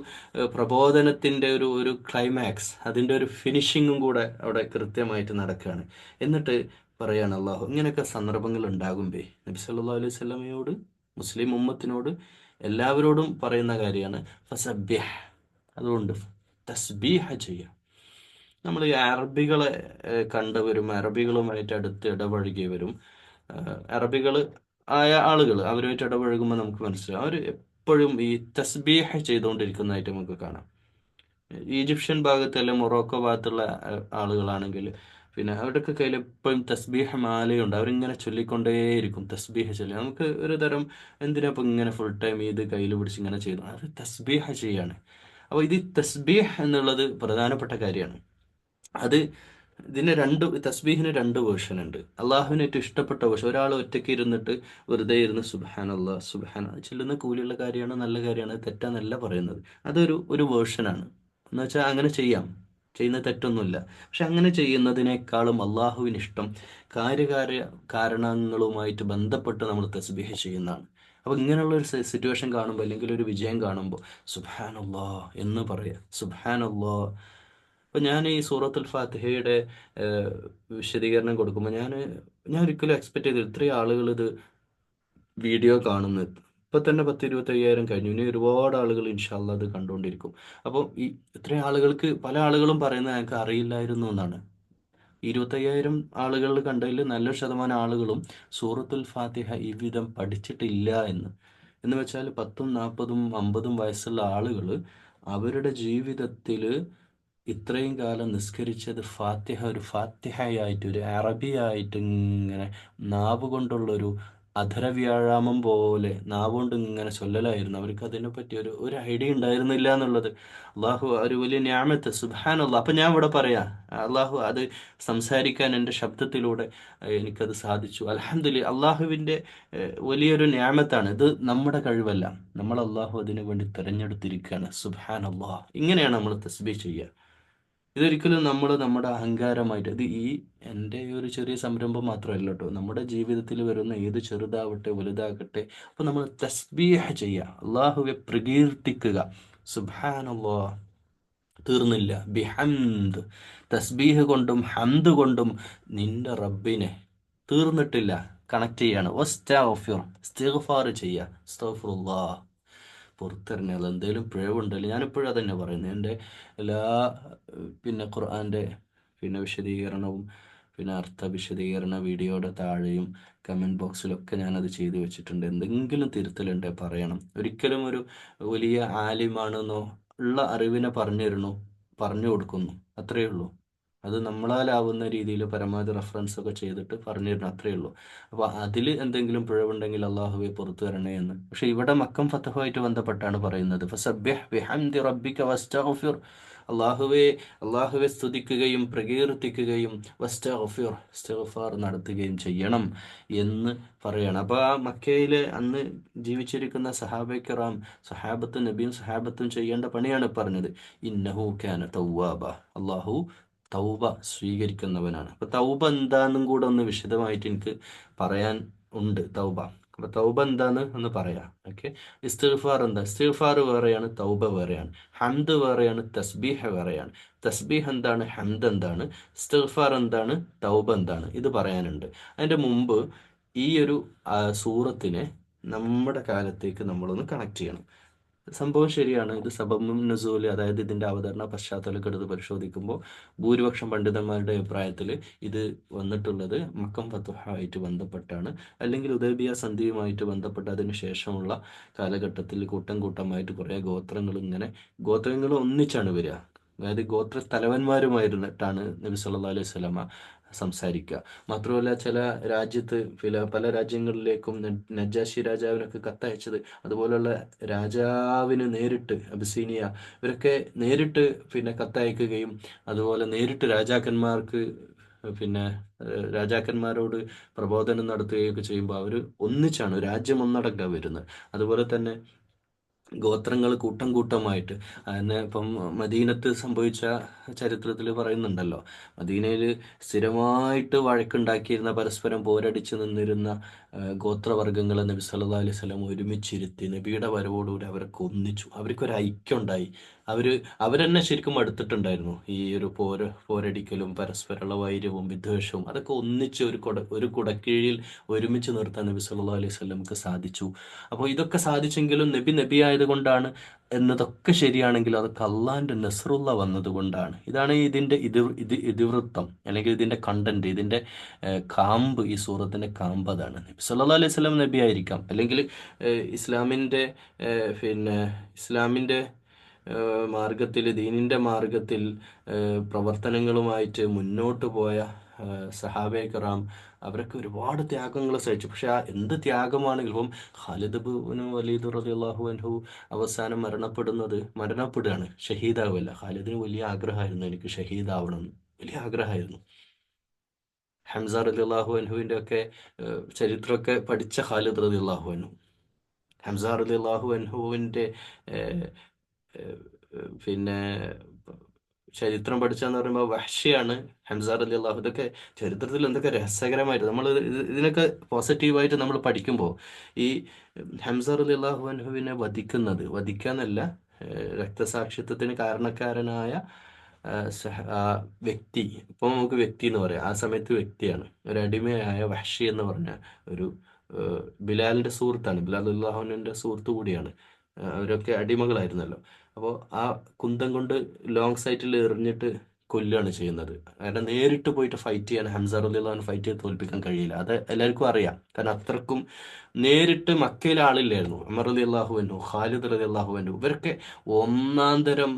പ്രബോധനത്തിൻ്റെ ഒരു ക്ലൈമാക്സ്, അതിൻ്റെ ഒരു ഫിനിഷിങ്ങും കൂടെ അവിടെ കൃത്യമായിട്ട് നടക്കുകയാണ്. എന്നിട്ട് പറയാണ് അള്ളാഹു. ഇങ്ങനെയൊക്കെ സന്ദർഭങ്ങൾ ഉണ്ടാകുമ്പേ നബി സല്ലല്ലാഹു അലൈഹി വസല്ലമയോട്, മുസ്ലിം ഉമ്മത്തിനോട്, എല്ലാവരോടും പറയുന്ന കാര്യമാണ് ഫസബ്ബിഹ്. അതുകൊണ്ട് തസ്ബീഹ ചെയ്യാം. നമ്മൾ ഈ അറബികളെ കണ്ടവരും അറബികളുമായിട്ട് അടുത്ത് ഇടപഴകിയവരും അറബികൾ ആയ ആളുകൾ അവരുമായിട്ട് ഇടപഴകുമ്പോൾ നമുക്ക് മനസ്സിലാവും, അവർ എപ്പോഴും ഈ തസ്ബീഹ ചെയ്തുകൊണ്ടിരിക്കുന്നതായിട്ട് നമുക്ക് കാണാം. ഈജിപ്ഷ്യൻ ഭാഗത്ത് അല്ലെങ്കിൽ മൊറോക്കോ ഭാഗത്തുള്ള ആളുകളാണെങ്കിൽ പിന്നെ അവരുടെയൊക്കെ കയ്യിൽ എപ്പോഴും തസ്ബീഹ മാലയുണ്ട്. അവരിങ്ങനെ ചൊല്ലിക്കൊണ്ടേയിരിക്കും, തസ്ബീഹ ചൊല്ലി. നമുക്ക് ഒരു തരം എന്തിനാ ഇപ്പം ഇങ്ങനെ ഫുൾ ടൈം ഇത് കയ്യിൽ പിടിച്ച് ഇങ്ങനെ ചെയ്തു, അത് തസ്ബീഹ ചെയ്യാണ്. അപ്പോൾ ഇത് തസ്ബീഹ് എന്നുള്ളത് പ്രധാനപ്പെട്ട കാര്യമാണ്. അത് തസ്ബീഹിന് 2 വേർഷൻ ഉണ്ട്. അള്ളാഹുവിന് ഏറ്റവും ഇഷ്ടപ്പെട്ട വേർഷൻ, ഒരാൾ ഒറ്റയ്ക്ക് ഇരുന്നിട്ട് വെറുതെ ഇരുന്ന് സുബ്ഹാനല്ലാഹ് സുബ്ഹാന ചെല്ലുന്ന കൂലിയുള്ള കാര്യമാണ്, നല്ല കാര്യമാണ്, തെറ്റാന്നല്ല പറയുന്നത്. അതൊരു വേർഷനാണ്. എന്ന് വെച്ചാൽ അങ്ങനെ ചെയ്യാം, ചെയ്യുന്ന തെറ്റൊന്നുമില്ല. പക്ഷെ അങ്ങനെ ചെയ്യുന്നതിനേക്കാളും അള്ളാഹുവിന് ഇഷ്ടം കാര്യകാര്യ കാരണങ്ങളുമായിട്ട് ബന്ധപ്പെട്ട് നമ്മൾ തസ്ബീഹ് ചെയ്യുന്നതാണ്. അപ്പോൾ ഇങ്ങനെയുള്ള ഒരു സിറ്റുവേഷൻ കാണുമ്പോൾ, അല്ലെങ്കിൽ ഒരു വിജയം കാണുമ്പോൾ സുബ്ഹാനല്ലാഹ് എന്ന് പറയാം. സുബ്ഹാനല്ലാഹ്. അപ്പോൾ ഞാൻ ഈ സൂറത്തുൽ ഫാത്തിഹയുടെ വിശദീകരണം കൊടുക്കുമ്പോൾ ഞാൻ ഒരിക്കലും എക്സ്പെക്ട് ചെയ്തില്ല ഇത്രയും ആളുകൾ ഇത് വീഡിയോ കാണുന്നത്. ഇപ്പം തന്നെ 10-25,000 കഴിഞ്ഞു. ഇനി ഒരുപാട് ആളുകൾ ഇൻഷാ അല്ലാഹ് അത് കണ്ടുകൊണ്ടിരിക്കും. അപ്പോൾ ഈ ഇത്രയും ആളുകൾക്ക്, പല ആളുകളും പറയുന്നത് ഞങ്ങൾക്ക് അറിയില്ലായിരുന്നു എന്നാണ്. 25,000 ആളുകൾ കണ്ടതിൽ നല്ലൊരു ശതമാനം ആളുകളും സൂറത്തുൽ ഫാത്തിഹ ഈ വിധം പഠിച്ചിട്ടില്ല എന്ന് വെച്ചാൽ 10ഉം 40ഉം 50ഉം വയസ്സുള്ള ആളുകൾ അവരുടെ ജീവിതത്തിൽ ഇത്രയും കാലം നിസ്കരിച്ചത് ഒരു ഫാത്തിഹയായിട്ട്, ഒരു അറബിയായിട്ട് ഇങ്ങനെ നാവ് കൊണ്ടുള്ളൊരു അധരവ്യായാമം പോലെ നാവ് കൊണ്ട് ഇങ്ങനെ ചൊല്ലലായിരുന്നു. അവർക്ക് അതിനെപ്പറ്റി ഒരു ഐഡിയ ഉണ്ടായിരുന്നില്ല എന്നുള്ളത് അള്ളാഹു ഒരു വലിയ ഞാമത്ത്. സുബ്ഹാനല്ലാഹ്. അപ്പം ഞാൻ ഇവിടെ പറയാം, അള്ളാഹു അത് സംസാരിക്കാൻ എൻ്റെ ശബ്ദത്തിലൂടെ എനിക്കത് സാധിച്ചു. അൽഹംദുലില്ലാഹ്. അള്ളാഹുവിൻ്റെ വലിയൊരു ഞാമത്താണ് ഇത്. നമ്മുടെ കഴിവല്ല, നമ്മൾ അള്ളാഹു അതിനു വേണ്ടി തിരഞ്ഞെടുത്തിരിക്കുകയാണ്. സുബ്ഹാനല്ലാഹ്. ഇങ്ങനെയാണ് നമ്മൾ തസ്ബീഹ് ചെയ്യുക. ഇതൊരിക്കലും നമ്മുടെ അഹങ്കാരമായിട്ട്, ഇത് എൻ്റെ ഒരു ചെറിയ സംരംഭം മാത്രമല്ല കേട്ടോ, നമ്മുടെ ജീവിതത്തിൽ വരുന്ന ഏത് ചെറുതാവട്ടെ വലുതാകട്ടെ, അപ്പോൾ നമ്മൾ തസ്ബീഹ് ചെയ്യുക, അള്ളാഹുവെ പ്രകീർത്തിക്കുക. സുബ്ഹാനല്ലാഹ്. തീർന്നില്ല, ബിഹംദ്. തസ്ബീഹ് കൊണ്ടും ഹംദ് കൊണ്ടും നിന്റെ റബ്ബിനെ തീർന്നിട്ടില്ല, കണക്ട് ചെയ്യാണ്. ഇസ്തിഗ്ഫാർ ചെയ്യുക. അസ്തഗ്ഫിറുല്ലാഹ്, പുറത്തിറങ്ങിയാൽ എന്തെങ്കിലും പിഴവുണ്ടല്ലോ. ഞാനിപ്പോഴും അതന്നെ പറയുന്നത്. എൻ്റെ എല്ലാ പിന്നെ ഖുർആൻ്റെ പിന്നെ വിശദീകരണവും പിന്നെ അർത്ഥ വിശദീകരണ വീഡിയോയുടെ താഴെയും കമൻറ്റ് ബോക്സിലൊക്കെ ഞാനത് ചെയ്തു വെച്ചിട്ടുണ്ട്. എന്തെങ്കിലും തിരുത്തലുണ്ടെ പറയണം. ഒരിക്കലും ഒരു വലിയ ആലിമാണെന്നോ ഉള്ള അറിവിനെ പറഞ്ഞു കൊടുക്കുന്നു, അത്രയേ ഉള്ളൂ. അത് നമ്മളാലാവുന്ന രീതിയിൽ പരമാവധി റെഫറൻസ് ഒക്കെ ചെയ്തിട്ട് പറഞ്ഞിരുന്നു, അത്രയേ ഉള്ളൂ. അപ്പോൾ അതിൽ എന്തെങ്കിലും പിഴവുണ്ടെങ്കിൽ അള്ളാഹുവെ പുറത്തു തരണേ എന്ന്. പക്ഷെ ഇവിടെ മക്കം ഫതഹുമായിട്ട് ബന്ധപ്പെട്ടാണ് പറയുന്നത്, ഫസബ്ബിഹ് ബിഹംദി റബ്ബിക വസ്തഗ്ഫിർ. അള്ളാഹുവെ അള്ളാഹുവെ സ്തുതിക്കുകയും പ്രകീർത്തിക്കുകയും വസ്തഗ്ഫിർ ഇസ്തിഗ്ഫാർ നടത്തുകയും ചെയ്യണം എന്ന് പറയണം. അപ്പോൾ ആ മക്കയിലെ അന്ന് ജീവിച്ചിരിക്കുന്ന സഹാബയ്ക്കിറാം, സഹാബത്തും നബിയും സഹാബത്തും ചെയ്യേണ്ട പണിയാണ് പറഞ്ഞത്. ഇന്നഹു കാന തവ്വാബ, അള്ളാഹു തൗബ സ്വീകരിക്കുന്നവനാണ്. അപ്പൊ തൗബ എന്താന്നും കൂടെ ഒന്ന് വിശദമായിട്ട് എനിക്ക് പറയാൻ ഉണ്ട്. തൗബ, അപ്പൊ തൗബ എന്താന്ന് ഒന്ന് പറയാം. ഓക്കെ. ഇസ്തിഗ്ഫാർ എന്താ? ഇസ്തിഗ്ഫാർ വേറെയാണ്, തൗബ വേറെയാണ്. ഹംദ് വേറെയാണ്, തസ്ബീഹ് വേറെയാണ്. തസ്ബീഹ് എന്താണ്, ഹംദ് എന്താണ്, ഇസ്തിഗ്ഫാർ എന്താണ്, തൗബ എന്താണ്, ഇത് പറയാനുണ്ട്. അതിന്റെ മുമ്പ് ഈ ഒരു സൂറത്തിനെ നമ്മുടെ കാലത്തേക്ക് നമ്മളൊന്ന് കണക്ട് ചെയ്യണം. സംഭവം ശരിയാണ്. ഇത് സബബും നുസൂല്, അതായത് ഇതിന്റെ അവതരണ പശ്ചാത്തലമൊക്കെ എടുത്ത് പരിശോധിക്കുമ്പോൾ ഭൂരിപക്ഷം പണ്ഡിതന്മാരുടെ അഭിപ്രായത്തിൽ ഇത് വന്നിട്ടുള്ളത് മക്കം ഫത്വായിട്ട് ബന്ധപ്പെട്ടാണ്, അല്ലെങ്കിൽ ഉദൈബിയ സന്ധിയുമായിട്ട് ബന്ധപ്പെട്ട് അതിന് ശേഷമുള്ള കാലഘട്ടത്തിൽ കൂട്ടം കൂട്ടമായിട്ട് കുറേ ഗോത്രങ്ങൾ ഒന്നിച്ചാണ് വരിക. അതായത് ഗോത്ര തലവന്മാരുമായിരുന്നിട്ടാണ് നബി സല്ലല്ലാഹു അലൈഹി വസല്ലമ സംസാരിക്കുക. മാത്രമല്ല ചില രാജ്യത്ത് പല രാജ്യങ്ങളിലേക്കും നജ്ജാശി രാജാവിനൊക്കെ കത്തയച്ചത് അതുപോലുള്ള രാജാവിന് നേരിട്ട്, അബിസീനിയ, ഇവരൊക്കെ നേരിട്ട് കത്തയക്കുകയും അതുപോലെ നേരിട്ട് രാജാക്കന്മാർക്ക് പിന്നെ രാജാക്കന്മാരോട് പ്രബോധനം നടത്തുകയൊക്കെ ചെയ്യുമ്പോൾ അവർ ഒന്നിച്ചാണ്, രാജ്യം ഒന്നടങ്കം വരുന്നത്. അതുപോലെ തന്നെ ഗോത്രങ്ങൾ കൂട്ടം കൂട്ടമായിട്ട്, അതിനെ ഇപ്പം മദീനത്ത് സംഭവിച്ച ചരിത്രത്തിൽ പറയുന്നുണ്ടല്ലോ, മദീനയിൽ സ്ഥിരമായിട്ട് വഴക്കുണ്ടാക്കിയിരുന്ന, പരസ്പരം പോരടിച്ച് നിന്നിരുന്ന ഗോത്രവർഗ്ഗങ്ങളെ നബി സല്ലല്ലാഹു അലൈഹി വസല്ലം ഒരുമിച്ചിരുത്തി നബിയുടെ വരവോടുകൂടി അവരൊക്കെ ഒന്നിച്ചു, അവർക്കൊരു ഐക്യം ഉണ്ടായി. അവരെന്നെ ശരിക്കും അടുത്തിട്ടുണ്ടായിരുന്നു. ഈ ഒരു പോരടിക്കലും പരസ്പരമുള്ള വൈര്യവും വിദ്വേഷവും അതൊക്കെ ഒന്നിച്ച് ഒരു കുടക്കീഴിൽ ഒരുമിച്ച് നിർത്താൻ നബി സല്ലല്ലാഹു അലൈഹി വസല്ലമക്ക് സാധിച്ചു. അപ്പോൾ ഇതൊക്കെ സാധിച്ചെങ്കിലും നബി ആയതുകൊണ്ടാണ് എന്നതൊക്കെ ശരിയാണെങ്കിൽ അതൊക്കെ അള്ളാഹിന്റെ നസ്റുള്ള വന്നതുകൊണ്ടാണ്. ഇതാണ് ഇതിവൃത്തം, അല്ലെങ്കിൽ ഇതിന്റെ കണ്ടന്റ്, ഇതിന്റെ കാമ്പ്, ഈ സൂറത്തിന്റെ കാമ്പ് അതാണ്. നബി സല്ലല്ലാഹു അലൈഹി വസല്ലം നബി ആയിരിക്കാം, അല്ലെങ്കിൽ ഇസ്ലാമിന്റെ ഇസ്ലാമിന്റെ മാർഗത്തിൽ, ദീനിന്റെ മാർഗത്തിൽ പ്രവർത്തനങ്ങളുമായിട്ട് മുന്നോട്ട് പോയ സഹാബെ കിറാം അവരൊക്കെ ഒരുപാട് ത്യാഗങ്ങൾ സഹിച്ചു. പക്ഷെ ആ എന്ത് ത്യാഗമാണെങ്കിലും, ഇപ്പം ഖാലിദ് ഇബ്നു വലീദ് റളിയല്ലാഹു അൻഹു അവസാനം മരണപ്പെടുകയാണ്, ഷഹീദാവല്ല. ഖാലിദിന് വലിയ ആഗ്രഹമായിരുന്നു, എനിക്ക് ഷഹീദാവണം എന്ന്, വലിയ ആഗ്രഹമായിരുന്നു. ഹംസ റളിയല്ലാഹു അൻഹുവിന്റെ ഒക്കെ ചരിത്രമൊക്കെ പഠിച്ച ഖാലിദ് റളിയല്ലാഹു അൻഹു, ഹംസ റളിയല്ലാഹു അൻഹുവിന്റെ പിന്നെ ചരിത്രം പഠിച്ചാന്ന് പറയുമ്പോൾ വഹ്ഷിയാണ് ഹംസ റളിയല്ലാഹു. ഇതൊക്കെ ചരിത്രത്തിൽ എന്തൊക്കെ രസകരമായിട്ട് നമ്മൾ ഇതിനൊക്കെ പോസിറ്റീവായിട്ട് നമ്മൾ പഠിക്കുമ്പോൾ, ഈ ഹംസ റളിയല്ലാഹു അൻഹുവിനെ വധിക്കാന്നല്ല, രക്തസാക്ഷിത്വത്തിന് കാരണക്കാരനായ ആ വ്യക്തി, ഇപ്പം നമുക്ക് വ്യക്തി എന്ന് പറയാം, ആ സമയത്ത് വ്യക്തിയാണ്, ഒരു അടിമയായ വഹ്ഷി എന്ന് പറഞ്ഞ ഒരു ബിലാലിന്റെ സുഹൃത്താണ്, ബിലാൽ അള്ളാഹുവിന്റെ സുഹൃത്തു കൂടിയാണ്. അവരൊക്കെ അടിമകളായിരുന്നല്ലോ. അപ്പോൾ ആ കുന്തം കൊണ്ട് ലോങ് സൈറ്റിൽ എറിഞ്ഞിട്ട് കൊല്ലുകയാണ് ചെയ്യുന്നത്. കാരണം നേരിട്ട് പോയിട്ട് ഫൈറ്റ് ചെയ്യാൻ ഹംസ റളിയല്ലാഹു അൻഹു ഫൈറ്റ് ചെയ്ത് തോൽപ്പിക്കാൻ കഴിയില്ല. അത് എല്ലാവർക്കും അറിയാം. കാരണം അത്രക്കും നേരിട്ട് മക്കയിലെ ആളില്ലായിരുന്നു. ഉമർ റളിയല്ലാഹു അൻഹു, ഖാലിദ് റളിയല്ലാഹു അൻഹു, ഇവരൊക്കെ ഒന്നാം തരം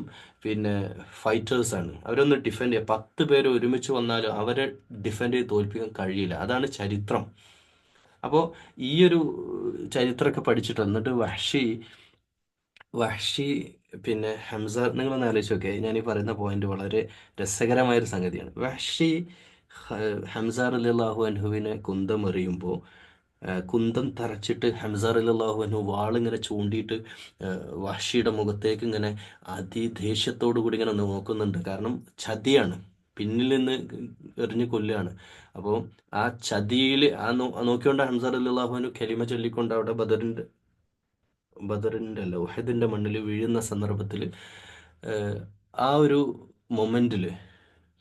ഫൈറ്റേഴ്സാണ്. അവരൊന്ന് ഡിഫെൻഡ് ചെയ്യുക, 10 പേര് ഒരുമിച്ച് വന്നാലും അവരെ ഡിഫെൻഡ് ചെയ്ത് തോൽപ്പിക്കാൻ കഴിയില്ല. അതാണ് ചരിത്രം. അപ്പോൾ ഈ ഒരു ചരിത്രമൊക്കെ പഠിച്ചിട്ട് എന്നിട്ട് വഹ്ഷി ഹംസ, നിങ്ങളൊന്ന് ആലോചിച്ച് നോക്കിയേ, ഞാൻ ഈ പറയുന്ന പോയിന്റ് വളരെ രസകരമായൊരു സംഗതിയാണ്. ഹംസ റളിയല്ലാഹു അൻഹുവിനെ കുന്തം എറിയുമ്പോൾ കുന്തം തറച്ചിട്ട് ഹംസ റളിയല്ലാഹു അൻഹു വാളിങ്ങനെ ചൂണ്ടിയിട്ട് വഹ്ഷിയുടെ മുഖത്തേക്ക് ഇങ്ങനെ അതിദേഷ്യത്തോടു കൂടി ഇങ്ങനെ നോക്കുന്നുണ്ട്. കാരണം ചതിയാണ്, പിന്നിൽ നിന്ന് എറിഞ്ഞ് കൊല്ലുകയാണ്. അപ്പോൾ ആ ചതിയിൽ നോക്കിക്കൊണ്ട് ഹംസ റളിയല്ലാഹു അൻഹു കലിമ ചൊല്ലിക്കൊണ്ട് അവിടെ ബദറിൻ്റെ അല്ല, ഉഹദിന്റെ മണ്ണിൽ വീഴുന്ന സന്ദർഭത്തിൽ ആ ഒരു മൊമെന്റിൽ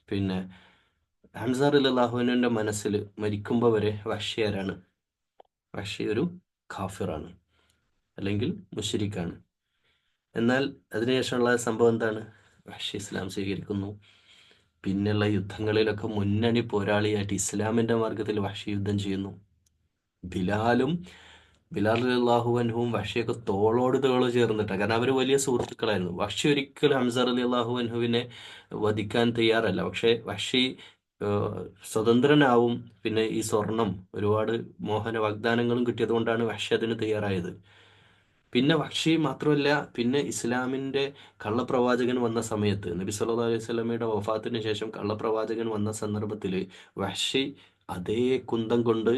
പിന്നെ ഹംസ റളിയല്ലാഹുവിന്റെ മനസ്സിൽ മരിക്കുമ്പോൾ വരെ വഹ്ഷി ആരാണ്? വഹ്ഷി ഒരു ഖാഫിറാണ്, അല്ലെങ്കിൽ മുശ്രിക്കാണ്. എന്നാൽ അതിനുശേഷമുള്ള സംഭവം എന്താണ്? വഹ്ഷി ഇസ്ലാം സ്വീകരിക്കുന്നു. പിന്നെയുള്ള യുദ്ധങ്ങളിലൊക്കെ മുന്നണി പോരാളിയായിട്ട് ഇസ്ലാമിന്റെ മാർഗത്തിൽ വഹ്ഷി യുദ്ധം ചെയ്യുന്നു. ബിലാലും ബിലാൽ റളിയല്ലാഹു അൻഹുവും വഹ്ഷിയൊക്കെ തോളോട് തോള് ചേർന്നിട്ടാണ്. കാരണം അവർ വലിയ സുഹൃത്തുക്കളായിരുന്നു. വഹ്ഷി ഒരിക്കലും ഹംസ റളിയല്ലാഹു അൻഹുവിനെ വധിക്കാൻ തയ്യാറല്ല. പക്ഷേ വഹ്ഷി സ്വതന്ത്രനാവും. പിന്നെ ഈ സ്വർണം ഒരുപാട് മോഹന വാഗ്ദാനങ്ങളും കിട്ടിയത് കൊണ്ടാണ് വഹ്ഷി അതിന് തയ്യാറായത്. പിന്നെ വഹ്ഷി മാത്രമല്ല, പിന്നെ ഇസ്ലാമിൻ്റെ കള്ളപ്രവാചകൻ വന്ന സമയത്ത് നബി സല്ലല്ലാഹു അലൈഹി വസല്ലമയുടെ വഫാത്തിന് ശേഷം കള്ളപ്രവാചകൻ വന്ന സന്ദർഭത്തിൽ വഹ്ഷി അതേ കുന്തം കൊണ്ട്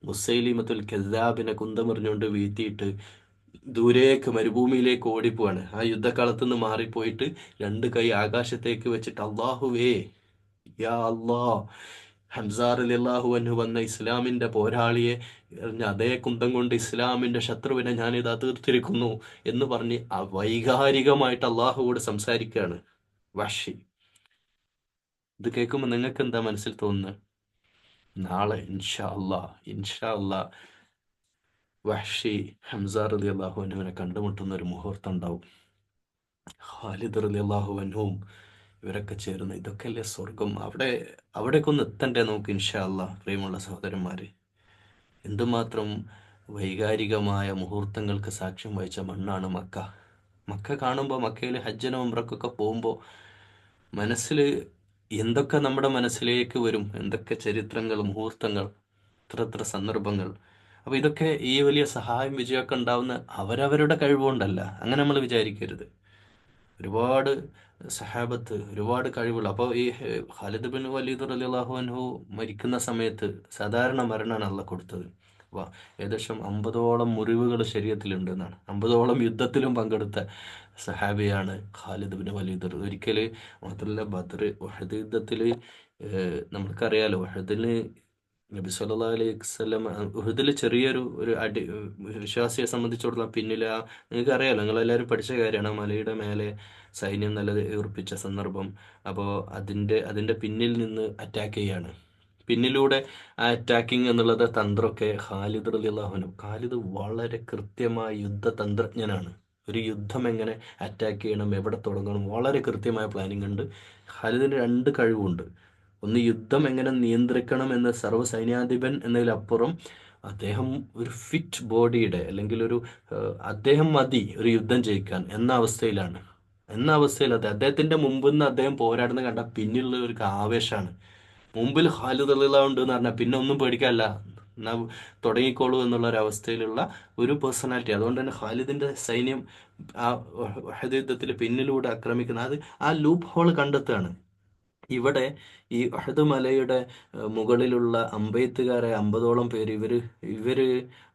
മുസൈലിമത്തുൽ കദ്ദാബിനെ കുന്തമെറിഞ്ഞുകൊണ്ട് വീഴ്ത്തിയിട്ട് ദൂരേക്ക് മരുഭൂമിയിലേക്ക് ഓടിപ്പോവാണ്. ആ യുദ്ധക്കളത്ത് നിന്ന് മാറിപ്പോയിട്ട് രണ്ട് കൈ ആകാശത്തേക്ക് വെച്ചിട്ട് അള്ളാഹുവേ, യാ അല്ലാ, ഹംസാ റളിയല്ലാഹു അൻഹു വന്ന ഇസ്ലാമിന്റെ പോരാളിയെ എറിഞ്ഞ അതേ കുന്തം കൊണ്ട് ഇസ്ലാമിന്റെ ശത്രുവിനെ ഞാനിതാ തീർത്തിരിക്കുന്നു എന്ന് പറഞ്ഞ് വൈകാരികമായിട്ട് അള്ളാഹുവോട് സംസാരിക്കുകയാണ് വഹ്ഷി. ഇത് കേൾക്കുമ്പോൾ നിങ്ങൾക്ക് എന്താ മനസ്സിൽ തോന്നുന്നത്? നാളെ ഇൻഷാ അല്ലാ, ഇൻഷാ അല്ലാ വഹ്ഷി ഹംസ റളിയല്ലാഹു അൻഹുവിനെ കണ്ടുമുട്ടുന്ന ഒരു മുഹൂർത്തം ഉണ്ടാവും. ഖാലിദ് റളിയല്ലാഹു അൻഹുവും ഇവരൊക്കെ ചേർന്ന്, ഇതൊക്കെയല്ലേ സ്വർഗം. അവിടേക്ക് ഒന്ന് എത്തണ്ടേ നമുക്ക് ഇൻഷാ അല്ലാ. പ്രിയമുള്ള സഹോദരന്മാരെ, എന്തുമാത്രം വൈകാരികമായ മുഹൂർത്തങ്ങൾക്ക് സാക്ഷ്യം വഹിച്ച മണ്ണാണ് മക്ക. മക്ക കാണുമ്പോൾ, മക്കയിൽ ഹജ്ജിനും ഉംറക്കൊക്കെ പോകുമ്പോൾ മനസ്സിൽ എന്തൊക്കെ നമ്മുടെ മനസ്സിലേക്ക് വരും, എന്തൊക്കെ ചരിത്രങ്ങൾ, മുഹൂർത്തങ്ങൾ, എത്ര സന്ദർഭങ്ങൾ. അപ്പോൾ ഇതൊക്കെ ഈ വലിയ സഹായം വിജയമൊക്കെ ഉണ്ടാവുന്ന അവരവരുടെ കഴിവുകൊണ്ടല്ല, അങ്ങനെ നമ്മൾ വിചാരിക്കരുത്. ഒരുപാട് സഹാബത്ത്, ഒരുപാട് കഴിവുകൾ. അപ്പോൾ ഈ ഖാലിദ് ബിൻ വലീദ് റളിയല്ലാഹു അൻഹു മരിക്കുന്ന സമയത്ത് സാധാരണ മരണമാണ് അള്ളാഹ് കൊടുത്തത്. അപ്പോൾ ഏകദേശം 50ഓളം മുറിവുകൾ ശരീരത്തിലുണ്ട് എന്നാണ്. 50ഓളം യുദ്ധത്തിലും പങ്കെടുത്ത സഹാബിയാണ് ഖാലിദ് ബിൻ വലീദ്. ഒരിക്കൽ മാത്രമല്ല, ബദർ, ഉഹദ് യുദ്ധത്തിൽ നമുക്കറിയാലോ, ഉഹദിന് നബി സല്ലല്ലാഹു അലൈഹി വസല്ലം ഉഹദിൽ ചെറിയൊരു അടി വിശ്വാസിയെ സംബന്ധിച്ചിടത്തോളം പിന്നിൽ നിങ്ങൾക്ക് അറിയാലോ, നിങ്ങളെല്ലാവരും പഠിച്ച കാര്യമാണ്. മലയുടെ മേലെ സൈന്യം നല്ല ഉറപ്പിച്ച സന്ദർഭം. അപ്പോൾ അതിൻ്റെ പിന്നിൽ നിന്ന് അറ്റാക്ക് ചെയ്യാണ്. പിന്നിലൂടെ ആ അറ്റാക്കിങ് എന്നുള്ളത് തന്ത്രമൊക്കെ ഖാലിദ് റളിയല്ലാഹു അൻഹു. ഖാലിദ് വളരെ കൃത്യമായ യുദ്ധതന്ത്രജ്ഞനാണ്. ഒരു യുദ്ധം എങ്ങനെ അറ്റാക്ക് ചെയ്യണം, എവിടെ തുടങ്ങണം, വളരെ കൃത്യമായ പ്ലാനിങ് ഉണ്ട്. ഖാലിദിന് രണ്ട് കഴിവുണ്ട്. ഒന്ന്, യുദ്ധം എങ്ങനെ നിയന്ത്രിക്കണം എന്ന സർവ്വ സൈന്യാധിപൻ എന്നതിലപ്പുറം അദ്ദേഹം ഒരു ഫിറ്റ് ബോഡിയുടെ, അല്ലെങ്കിൽ അദ്ദേഹം മതി ഒരു യുദ്ധം ജയിക്കാൻ എന്ന അവസ്ഥയിൽ അദ്ദേഹത്തിന്റെ മുമ്പിൽ നിന്ന് അദ്ദേഹം പോരാടുന്ന കണ്ട പിന്നിലുള്ള ഒരു ആവേശമാണ്. മുമ്പിൽ ഖാലിദ് റളിയല്ലാഹു ഉണ്ട് എന്ന് പറഞ്ഞാൽ പിന്നെ ഒന്നും പേടിക്കാനില്ല, എന്നാ തുടങ്ങിക്കോളൂ എന്നുള്ള ഒരു അവസ്ഥയിലുള്ള ഒരു പേഴ്സണാലിറ്റി. അതുകൊണ്ട് തന്നെ ഖാലിദിന്റെ സൈന്യം ആ ഉഹദ് യുദ്ധത്തിൽ പിന്നിലൂടെ ആക്രമിക്കുന്ന ആ ലൂപ്പ് ഹോൾ കണ്ടെത്തുകയാണ്. ഇവിടെ ഈ ഉഹദ് മലയുടെ മുകളിലുള്ള അമ്പെയ്ത്തുകാരെ 50ഓളം പേര്, ഇവര്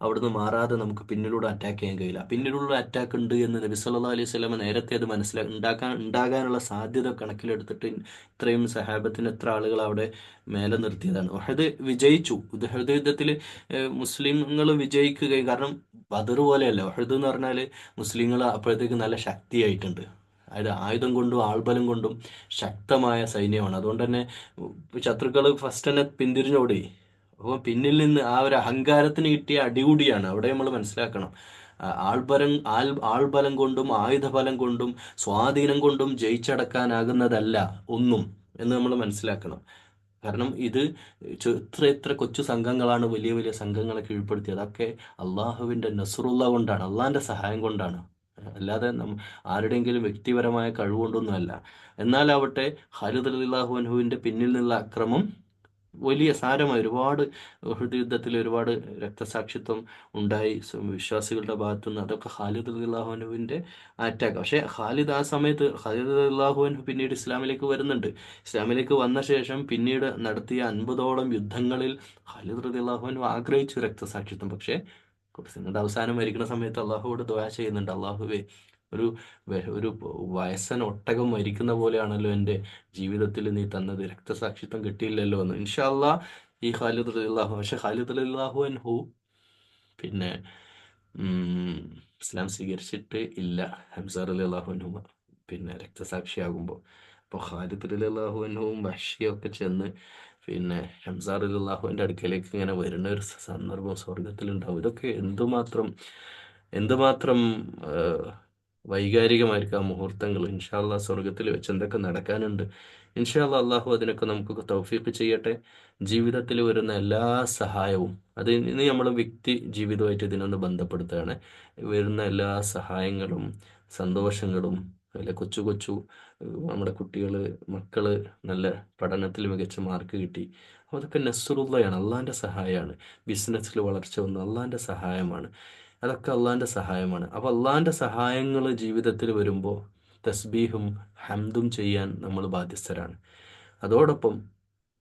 അവിടുന്ന് മാറാതെ നമുക്ക് പിന്നിലൂടെ അറ്റാക്ക് ചെയ്യാൻ കഴിയില്ല. പിന്നിലുള്ള അറ്റാക്ക് ഉണ്ട് എന്ന് നബി സല്ലല്ലാഹു അലൈഹി വസല്ലം നേരത്തെ അത് ഉണ്ടാകാനുള്ള സാധ്യത കണക്കിലെടുത്തിട്ട് ഇത്രയും സഹാബത്തിന് എത്ര ആളുകൾ അവിടെ മേലെ നിർത്തിയതാണ്. ഉഹദ് വിജയിച്ചു. ഉഹദ് യുദ്ധത്തിൽ മുസ്ലിങ്ങൾ വിജയിക്കുകയും, കാരണം ബദർ പോലെയല്ല, ഉഹദ് എന്ന് പറഞ്ഞാൽ മുസ്ലിങ്ങൾ അപ്പോഴത്തേക്ക് നല്ല ശക്തിയായിട്ടുണ്ട്. അതായത് ആയുധം കൊണ്ടും ആൾബലം കൊണ്ടും ശക്തമായ സൈന്യമാണ്. അതുകൊണ്ട് തന്നെ ശത്രുക്കൾ ഫസ്റ്റ് തന്നെ പിന്തിരിഞ്ഞോടി. അപ്പോൾ പിന്നിൽ നിന്ന് ആ ഒരു അഹങ്കാരത്തിന് കിട്ടിയ അടികൂടിയാണ് അവിടെ നമ്മൾ മനസ്സിലാക്കണം. ആൾബലം കൊണ്ടും ആയുധബലം കൊണ്ടും സ്വാധീനം കൊണ്ടും ജയിച്ചടക്കാനാകുന്നതല്ല ഒന്നും എന്ന് നമ്മൾ മനസ്സിലാക്കണം. കാരണം ഇത് എത്ര കൊച്ചു സംഘങ്ങളാണ് വലിയ വലിയ സംഘങ്ങളെ കീഴ്പ്പെടുത്തിയത്. അതൊക്കെ അള്ളാഹുവിൻ്റെ നസ്റുള്ള കൊണ്ടാണ്, അള്ളാഹിൻ്റെ സഹായം കൊണ്ടാണ്, അല്ലാതെ ആരുടെയെങ്കിലും വ്യക്തിപരമായ കഴിവുകൊണ്ടൊന്നുമല്ല. എന്നാലാവട്ടെ ഖാലിദ് റളിയല്ലാഹു അൻഹുവിൻ്റെ പിന്നിൽ നിന്നുള്ള അക്രമം വലിയ സാരമായി, ഒരുപാട് ഉഹദ് യുദ്ധത്തിൽ ഒരുപാട് രക്തസാക്ഷിത്വം ഉണ്ടായി വിശ്വാസികളുടെ ഭാഗത്തുനിന്ന്. അതൊക്കെ ഖാലിദ് റളിയല്ലാഹു അൻഹുവിൻ്റെ അറ്റാക്ക്. പക്ഷേ ഖാലിദ് റളിയല്ലാഹു അൻഹു പിന്നീട് ഇസ്ലാമിലേക്ക് വരുന്നുണ്ട്. ഇസ്ലാമിലേക്ക് വന്ന ശേഷം പിന്നീട് നടത്തിയ 50ഓളം യുദ്ധങ്ങളിൽ ഖാലിദ് റളിയല്ലാഹു അൻഹു ആഗ്രഹിച്ചു രക്തസാക്ഷിത്വം. പക്ഷേ കുറച്ചുങ്ങളുടെ അവസാനം മരിക്കുന്ന സമയത്ത് അള്ളാഹുവോട് ദുആ ചെയ്യുന്നുണ്ട്, അള്ളാഹുവേ, ഒരു ഒരു വയസ്സൻ ഒട്ടകം മരിക്കുന്ന പോലെയാണല്ലോ എൻ്റെ ജീവിതത്തിൽ നീ തന്നത്, രക്തസാക്ഷിത്വം കിട്ടിയില്ലല്ലോ എന്ന്. ഇൻഷാ അല്ലാ ഈ ഖാലിദ് റളിയല്ലാഹു, പക്ഷെ ഖാലിദ് റളിയല്ലാഹു അൻഹു പിന്നെ ഇസ്ലാം സ്വീകരിച്ചിട്ട് ഇല്ല. ഹംസ റളിയല്ലാഹു അൻഹു പിന്നെ രക്തസാക്ഷിയാകുമ്പോൾ. അപ്പോൾ ഖാലിദ് റളിയല്ലാഹു അൻഹുവും വഹ്ഷിയൊക്കെ ചെന്ന് പിന്നെ ഹംസ റളിയല്ലാഹുവിൻ്റെ അടുക്കലേക്ക് ഇങ്ങനെ വരുന്ന ഒരു സന്ദർഭം സ്വർഗത്തിലുണ്ടാവും. ഇതൊക്കെ എന്തുമാത്രം എന്തുമാത്രം വൈകാരികമായിരിക്കും ആ മുഹൂർത്തങ്ങൾ. ഇൻഷാ അല്ലാ സ്വർഗത്തിൽ വെച്ച് എന്തൊക്കെ നടക്കാനുണ്ട് ഇൻഷാ അല്ലാ അള്ളാഹു അതിനൊക്കെ നമുക്ക് തൗഫീഖ് ചെയ്യട്ടെ. ജീവിതത്തിൽ വരുന്ന എല്ലാ സഹായവും, അത് ഇനി നമ്മൾ വ്യക്തി ജീവിതമായിട്ട് ഇതിനൊന്ന് ബന്ധപ്പെടുത്തുകയാണ്. വരുന്ന എല്ലാ സഹായങ്ങളും സന്തോഷങ്ങളും, അല്ലെ കൊച്ചു കൊച്ചു നമ്മുടെ കുട്ടികൾ, മക്കള് നല്ല പഠനത്തിൽ മികച്ച മാർക്ക് കിട്ടി, അപ്പോൾ അതൊക്കെ നസ്റുള്ളയാണ്, അള്ളാഹിൻ്റെ സഹായമാണ്. ബിസിനസ്സിൽ വളർച്ച വന്നു, അള്ളാഹിൻ്റെ സഹായമാണ്. അതൊക്കെ അള്ളാഹിൻ്റെ സഹായമാണ്. അപ്പോൾ അള്ളാഹിൻ്റെ സഹായങ്ങൾ ജീവിതത്തിൽ വരുമ്പോൾ തസ്ബീഹും ഹംദും ചെയ്യാൻ നമ്മൾ ബാധ്യസ്ഥരാണ്. അതോടൊപ്പം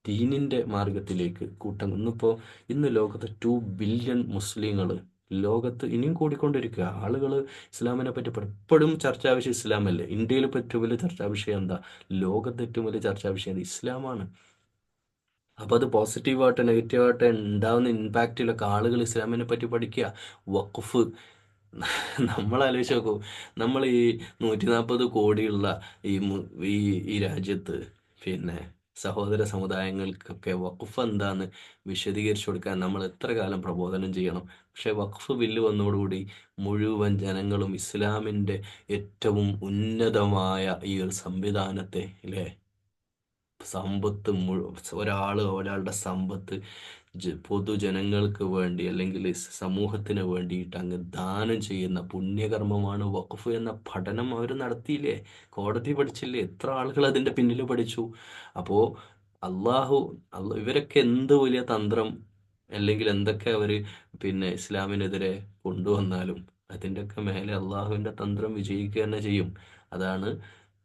ദീനിൻ്റെ മാർഗത്തിലേക്ക് കൂട്ടം, ഇന്ന് ലോകത്ത് 2 ബില്യൺ മുസ്ലിങ്ങൾ ലോകത്ത് ഇനിയും കൂടിക്കൊണ്ടിരിക്കുക. ആളുകൾ ഇസ്ലാമിനെ പറ്റി എപ്പോഴും ചർച്ചാ വിഷയം ഇസ്ലാമല്ലേ. ഇന്ത്യയിൽ ഇപ്പോൾ ഏറ്റവും വലിയ ചർച്ചാ വിഷയം എന്താ? ലോകത്ത് ഏറ്റവും വലിയ ചർച്ചാ വിഷയം എന്താ? ഇസ്ലാമാണ്. അപ്പോൾ അത് പോസിറ്റീവായിട്ട് നെഗറ്റീവായിട്ട് ഉണ്ടാവുന്ന ഇമ്പാക്റ്റിലൊക്കെ ആളുകൾ ഇസ്ലാമിനെ പറ്റി പഠിക്കുക. വഖഫ്, നമ്മൾ ആലോചിച്ച് നോക്കൂ, നമ്മൾ ഈ 140 കോടിയുള്ള ഈ ഈ ഈ രാജ്യത്ത് പിന്നെ സഹോദര സമുദായങ്ങൾക്കൊക്കെ വഖഫ് എന്താന്ന് വിശദീകരിച്ചു കൊടുക്കാൻ നമ്മൾ എത്ര കാലം പ്രബോധനം ചെയ്യണം. പക്ഷേ വഖഫ് ബില്ല് വന്നതോടുകൂടി മുഴുവൻ ജനങ്ങളും ഇസ്ലാമിൻ്റെ ഏറ്റവും ഉന്നതമായ ഈ ഒരു സംവിധാനത്തെ, അല്ലേ, സമ്പത്ത് ഒരാളുടെ സമ്പത്ത് പൊതുജനങ്ങൾക്ക് വേണ്ടി അല്ലെങ്കിൽ സമൂഹത്തിന് വേണ്ടിയിട്ട് അങ്ങ് ദാനം ചെയ്യുന്ന പുണ്യകർമ്മമാണ് വഖഫ് എന്ന പഠനം അവർ നടത്തിയില്ലേ? കോടതി പഠിച്ചില്ലേ? എത്ര ആളുകൾ അതിൻ്റെ പിന്നിൽ പഠിച്ചു? അപ്പോൾ അള്ളാഹു ഇവരൊക്കെ എന്ത് വലിയ തന്ത്രം അല്ലെങ്കിൽ എന്തൊക്കെ അവർ ഇസ്ലാമിനെതിരെ കൊണ്ടുവന്നാലും അതിൻ്റെയൊക്കെ മേലെ അള്ളാഹുവിൻ്റെ തന്ത്രം വിജയിക്കുക തന്നെ ചെയ്യും. അതാണ്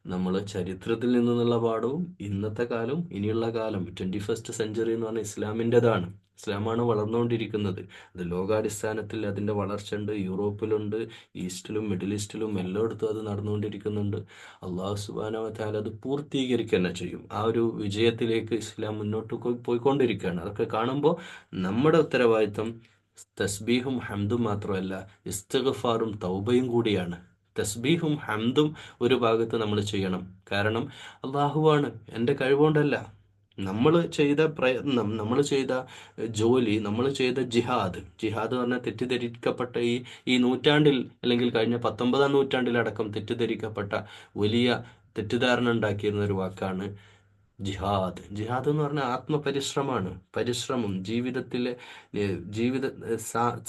നമ്മൾ ചരിത്രത്തിൽ നിന്നുള്ള പാഠവും ഇന്നത്തെ കാലം, ഇനിയുള്ള കാലം 21st സെഞ്ചുറി എന്ന് പറഞ്ഞാൽ ഇസ്ലാമിൻ്റെതാണ്. ഇസ്ലാമാണ് വളർന്നുകൊണ്ടിരിക്കുന്നത്. അത് ലോകാടിസ്ഥാനത്തിൽ അതിൻ്റെ വളർച്ച ഉണ്ട്. യൂറോപ്പിലുണ്ട്, ഈസ്റ്റിലും മിഡിൽ ഈസ്റ്റിലും എല്ലായിടത്തും അത് നടന്നുകൊണ്ടിരിക്കുന്നുണ്ട്. അള്ളാഹു സുബ്ഹാനഹു വ തആല അത് പൂർത്തീകരിക്കുക തന്നെ ചെയ്യും. ആ ഒരു വിജയത്തിലേക്ക് ഇസ്ലാം മുന്നോട്ട് പോയിക്കൊണ്ടിരിക്കുകയാണ്. അതൊക്കെ കാണുമ്പോൾ നമ്മുടെ ഉത്തരവാദിത്തം തസ്ബീഹും ഹംദും മാത്രമല്ല, ഇസ്തിഗ്ഫാറും തൗബയും കൂടിയാണ്. തസ്ബീഹും ഹംദും ഒരു ഭാഗത്ത് നമ്മൾ ചെയ്യണം. കാരണം അള്ളാഹുവാണ്, എൻ്റെ കഴിവുകൊണ്ടല്ല. നമ്മൾ ചെയ്ത പ്രയത്നം, നമ്മൾ ചെയ്ത ജോലി, നമ്മൾ ചെയ്ത ജിഹാദ് എന്ന് പറഞ്ഞാൽ തെറ്റിദ്ധരിക്കപ്പെട്ട ഈ നൂറ്റാണ്ടിൽ, അല്ലെങ്കിൽ കഴിഞ്ഞ 19ാം നൂറ്റാണ്ടിലടക്കം തെറ്റിദ്ധരിക്കപ്പെട്ട വലിയ തെറ്റിദ്ധാരണ ഉണ്ടാക്കിയിരുന്ന ഒരു വാക്കാണ് ജിഹാദ് എന്ന് പറഞ്ഞാൽ ആത്മപരിശ്രമമാണ്. പരിശ്രമം, ജീവിതത്തിലെ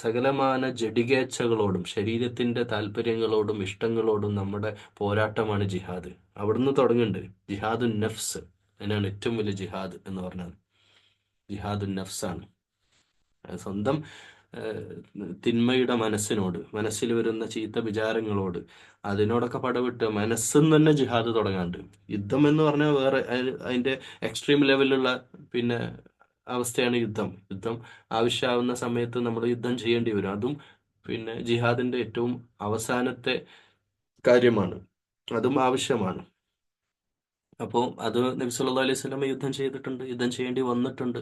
സകലമാന ജഡികേച്ഛകളോടും ശരീരത്തിൻ്റെ താല്പര്യങ്ങളോടും ഇഷ്ടങ്ങളോടും നമ്മുടെ പോരാട്ടമാണ് ജിഹാദ്. അവിടുന്ന് തുടങ്ങുന്നുണ്ട് ജിഹാദുൻ നഫ്സ്. അതിനാണ് ഏറ്റവും വലിയ ജിഹാദ് എന്ന് പറഞ്ഞാൽ ജിഹാദുൻ നഫ്സാണ്. സ്വന്തം തിന്മയുടെ മനസ്സിൽ വരുന്ന ചീത്ത വിചാരങ്ങളോട്, അതിനോടൊക്കെ പടവിട്ട് മനസ്സിന്ന് തന്നെ ജിഹാദ് തുടങ്ങാണ്ട്. യുദ്ധം എന്ന് പറഞ്ഞാൽ വേറെ, അതിൻ്റെ എക്സ്ട്രീം ലെവലിലുള്ള അവസ്ഥയാണ് യുദ്ധം ആവശ്യമാവുന്ന സമയത്ത് നമ്മൾ യുദ്ധം ചെയ്യേണ്ടി വരും. അതും ജിഹാദിൻ്റെ ഏറ്റവും അവസാനത്തെ കാര്യമാണ്, അതും ആവശ്യമാണ്. അപ്പോൾ അത് നബി സല്ലല്ലാഹു അലൈഹി വസല്ലം യുദ്ധം ചെയ്തിട്ടുണ്ട്, യുദ്ധം ചെയ്യേണ്ടി വന്നിട്ടുണ്ട്.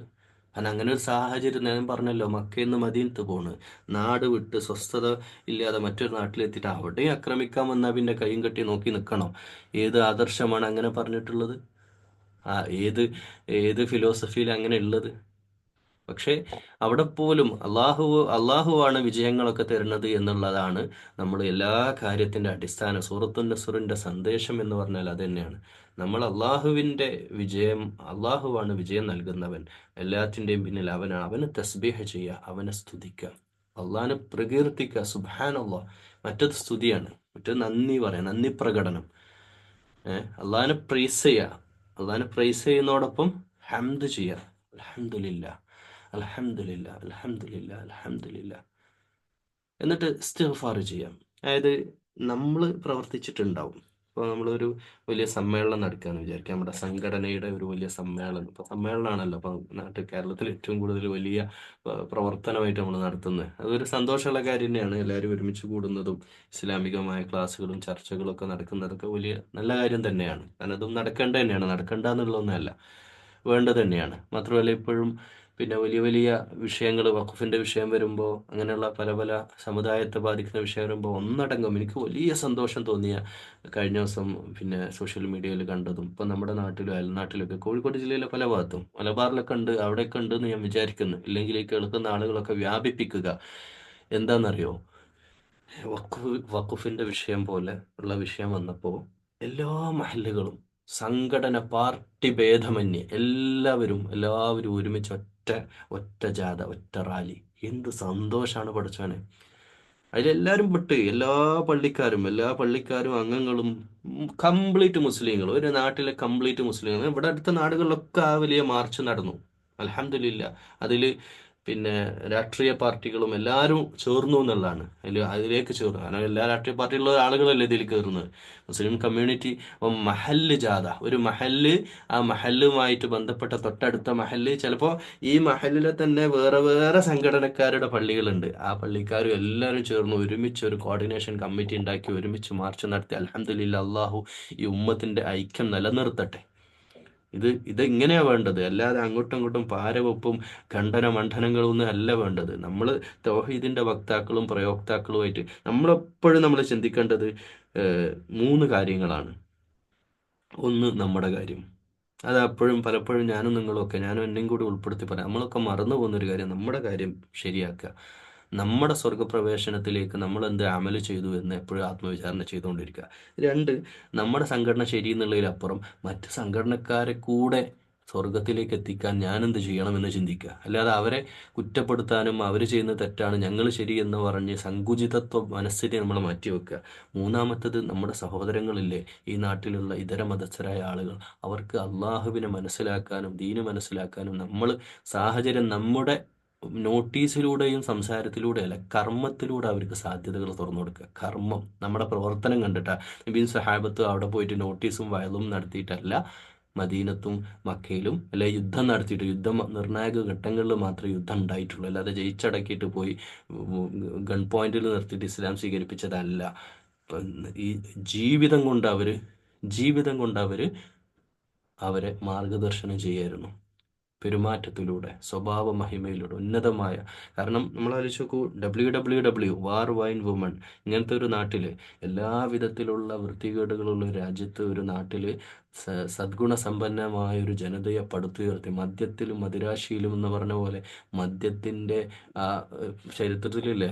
കാരണം അങ്ങനെ ഒരു സാഹചര്യം, ഞാൻ പറഞ്ഞല്ലോ, മക്കയിൽ നിന്ന് മദീനത്ത് പോണ്, നാട് വിട്ട് സ്വസ്ഥത ഇല്ലാതെ മറ്റൊരു നാട്ടിലെത്തിയിട്ട് അവിടെയും ആക്രമിക്കാൻ വന്നാൽ പിന്നെ കൈയും കെട്ടി നോക്കി നിൽക്കണം. ഏത് ആദർശമാണ് അങ്ങനെ പറഞ്ഞിട്ടുള്ളത്? ഏത് ഫിലോസഫിയിൽ അങ്ങനെ ഉള്ളത്? പക്ഷേ അവിടെ പോലും അള്ളാഹുവാണ് വിജയങ്ങളൊക്കെ തരുന്നത് എന്നുള്ളതാണ് നമ്മൾ എല്ലാ കാര്യത്തിൻ്റെ അടിസ്ഥാനം. സൂറത്തുൻ നസ്റിൻ്റെ സന്ദേശം എന്ന് പറഞ്ഞാൽ അത് തന്നെയാണ്. നമ്മൾ അള്ളാഹുവാണ് വിജയം നൽകുന്നവൻ, എല്ലാത്തിൻ്റെയും പിന്നിൽ അവനെ തസ്ബീഹ് ചെയ്യുക, അവനെ സ്തുതിക്കുക, അള്ളാഹിനെ പ്രകീർത്തിക്കുക. സുബ്ഹാനല്ലാഹ് മറ്റത് സ്തുതിയാണ്, മറ്റത് നന്ദി പറയാം, നന്ദി പ്രകടനം. അള്ളാഹിനെ പ്രൈസ് ചെയ്യുന്നതോടൊപ്പം ഹംദ് ചെയ്യുക. അൽഹംദുലില്ലാ, അൽഹംദുലില്ലാ, അൽഹംദുലില്ലാ, അൽഹംദുലില്ലാ. എന്നിട്ട് ഇസ്തിഗ്ഫാർ ചെയ്യാം. അതായത് നമ്മൾ പ്രവർത്തിച്ചിട്ടുണ്ടാവും. ഇപ്പോൾ നമ്മളൊരു വലിയ സമ്മേളനം നടക്കുകയെന്ന് വിചാരിക്കുക, നമ്മുടെ സംഘടനയുടെ ഒരു വലിയ സമ്മേളനം. ഇപ്പോൾ സമ്മേളനമാണല്ലോ ഇപ്പോൾ കേരളത്തിൽ ഏറ്റവും കൂടുതൽ വലിയ പ്രവർത്തനമായിട്ട് നമ്മൾ നടത്തുന്നത്. അതൊരു സന്തോഷമുള്ള കാര്യം തന്നെയാണ്. എല്ലാവരും ഒരുമിച്ച് കൂടുന്നതും ഇസ്ലാമികമായ ക്ലാസ്സുകളും ചർച്ചകളും ഒക്കെ നടക്കുന്നതൊക്കെ വലിയ നല്ല കാര്യം തന്നെയാണ്. കാരണം അതും നടക്കേണ്ടത് തന്നെയാണ്, നടക്കണ്ട എന്നുള്ളതൊന്നുമല്ല, വേണ്ടത് തന്നെയാണ്. മാത്രമല്ല ഇപ്പോഴും വലിയ വലിയ വിഷയങ്ങൾ, വഖഫിൻ്റെ വിഷയം വരുമ്പോൾ, അങ്ങനെയുള്ള പല പല സമുദായത്തെ ബാധിക്കുന്ന വിഷയം വരുമ്പോൾ ഒന്നടങ്കം എനിക്ക് വലിയ സന്തോഷം തോന്നിയ കഴിഞ്ഞ ദിവസം സോഷ്യൽ മീഡിയയിൽ കണ്ടതും, ഇപ്പം നമ്മുടെ നാട്ടിലും അയൽനാട്ടിലൊക്കെ, കോഴിക്കോട് ജില്ലയിലെ പല ഭാഗത്തും, മലബാറിലൊക്കെ ഉണ്ട്, അവിടെയൊക്കെ ഉണ്ട് എന്ന് ഞാൻ വിചാരിക്കുന്നു. ഇല്ലെങ്കിൽ ഈ കേൾക്കുന്ന ആളുകളൊക്കെ വ്യാപിപ്പിക്കുക. എന്താണെന്നറിയോ? വഖഫിൻ്റെ വിഷയം പോലെ ഉള്ള വിഷയം വന്നപ്പോൾ എല്ലാ മഹല്ലുകളും സംഘടന പാർട്ടി ഭേദമന്യേ എല്ലാവരും ഒരുമിച്ച് ഒറ്റ ഒറ്റ ജാഥ, ഒറ്റ റാലി. എന്ത് സന്തോഷാണ് പഠിച്ചവനെ. അതിലെല്ലാവരും പെട്ട്, എല്ലാ പള്ളിക്കാരും അംഗങ്ങളും കംപ്ലീറ്റ് മുസ്ലിങ്ങൾ, ഒരു നാട്ടിലെ കംപ്ലീറ്റ് മുസ്ലിങ്ങൾ. ഇവിടെ അടുത്ത നാടുകളിലൊക്കെ ആ വലിയ മാർച്ച് നടന്നു. അൽഹംദുലില്ലാ. അതിൽ പിന്നെ രാഷ്ട്രീയ പാർട്ടികളും എല്ലാവരും ചേർന്നു എന്നുള്ളതാണ്. അതിലേക്ക് ചേർന്നു. കാരണം എല്ലാ രാഷ്ട്രീയ പാർട്ടിയിലുള്ള ആളുകളല്ലേ ഇതിൽ കയറുന്നത്. മുസ്ലിം കമ്മ്യൂണിറ്റി മഹല്ല് ജാഥ, ഒരു മഹല്ല്, ആ മഹല്ലുമായിട്ട് ബന്ധപ്പെട്ട തൊട്ടടുത്ത മഹല്ല്, ചിലപ്പോൾ ഈ മഹല്ലിലെ തന്നെ വേറെ വേറെ സംഘടനക്കാരുടെ പള്ളികളുണ്ട്. ആ പള്ളിക്കാരും എല്ലാവരും ചേർന്ന് ഒരുമിച്ച് ഒരു കോർഡിനേഷൻ കമ്മിറ്റി ഉണ്ടാക്കി ഒരുമിച്ച് മാർച്ച് നടത്തി. അൽഹംദുലില്ലാ, അള്ളാഹു ഈ ഉമ്മത്തിന്റെ ഐക്യം നിലനിർത്തട്ടെ. ഇത് ഇങ്ങനെയാ വേണ്ടത്. അല്ലാതെ അങ്ങോട്ടും ഇങ്ങോട്ടും പാരവെപ്പും ഖണ്ഡന മണ്ഡനങ്ങളൊന്നും അല്ല വേണ്ടത്. നമ്മൾ തൗഹീദിന്റെ വക്താക്കളും പ്രയോക്താക്കളുമായിട്ട് നമ്മളെപ്പോഴും നമ്മൾ ചിന്തിക്കേണ്ടത് മൂന്ന് കാര്യങ്ങളാണ്. ഒന്ന്, നമ്മുടെ കാര്യം. അത് അപ്പോഴും പലപ്പോഴും ഞാനും എന്നെയും കൂടി ഉൾപ്പെടുത്തി പറയാം. നമ്മളൊക്കെ മറന്നു പോകുന്നൊരു കാര്യം, നമ്മുടെ കാര്യം ശരിയാക്കുക. നമ്മുടെ സ്വർഗപ്രവേശനത്തിലേക്ക് നമ്മൾ എന്ത് അമല് ചെയ്തു എന്ന് എപ്പോഴും ആത്മവിചാരണ ചെയ്തുകൊണ്ടിരിക്കുക. രണ്ട്, നമ്മുടെ സംഘടന ശരിയെന്നുള്ളതിലപ്പുറം മറ്റ് സംഘടനക്കാരെ കൂടെ സ്വർഗത്തിലേക്ക് എത്തിക്കാൻ ഞാനെന്ത് ചെയ്യണമെന്ന് ചിന്തിക്കുക. അല്ലാതെ അവരെ കുറ്റപ്പെടുത്താനും അവർ ചെയ്യുന്ന തെറ്റാണ് ഞങ്ങൾ ശരിയെന്ന് പറഞ്ഞ് സങ്കുചിതത്വം മനസ്സിനെ നമ്മൾ മാറ്റിവെക്കുക. മൂന്നാമത്തത്, നമ്മുടെ സഹോദരങ്ങളില്ലേ ഈ നാട്ടിലുള്ള ഇതര മതസ്ഥരായ ആളുകൾ, അവർക്ക് അള്ളാഹുവിനെ മനസ്സിലാക്കാനും ദീന് മനസ്സിലാക്കാനും നമ്മൾ സാഹചര്യം നമ്മുടെ നോട്ടീസിലൂടെയും സംസാരത്തിലൂടെയല്ല, കർമ്മത്തിലൂടെ അവർക്ക് സാധ്യതകൾ തുറന്നു കൊടുക്കുക. കർമ്മം, നമ്മുടെ പ്രവർത്തനം കണ്ടിട്ടാ. നബിയും സഹാബത്ത് അവിടെ പോയിട്ട് നോട്ടീസും വയലും നടത്തിയിട്ടല്ല, മദീനത്തും മക്കയിലും അല്ലെ യുദ്ധം നടത്തിയിട്ട്, യുദ്ധം നിർണായക ഘട്ടങ്ങളിൽ മാത്രമേ യുദ്ധം ഉണ്ടായിട്ടുള്ളൂ. അല്ലാതെ ജയിച്ചടക്കിയിട്ട് പോയി ഗൺ പോയിന്റിൽ നിർത്തിയിട്ട് ഇസ്ലാം സ്വീകരിപ്പിച്ചതല്ല. ഇപ്പം ഈ ജീവിതം കൊണ്ട് അവര് അവരെ മാർഗദർശനം ചെയ്യായിരുന്നു. പെരുമാറ്റത്തിലൂടെ, സ്വഭാവ മഹിമയിലൂടെ, ഉന്നതമായ. കാരണം നമ്മൾ ആലോചിച്ച് നോക്കൂ, WWW, വാർ, വൈൻ, വുമൺ, ഇങ്ങനത്തെ ഒരു നാട്ടിൽ, എല്ലാ വിധത്തിലുള്ള വൃത്തികേടുകളുള്ള ഒരു രാജ്യത്ത്, ഒരു നാട്ടിൽ സദ്ഗുണസമ്പന്നമായ ഒരു ജനതയെ പടുത്തുയർത്തി, മദ്യത്തിലും മദിരാശിയിലും എന്ന് പറഞ്ഞ പോലെ മദ്യത്തിൻ്റെ ആ ചരിത്രത്തിലില്ലേ,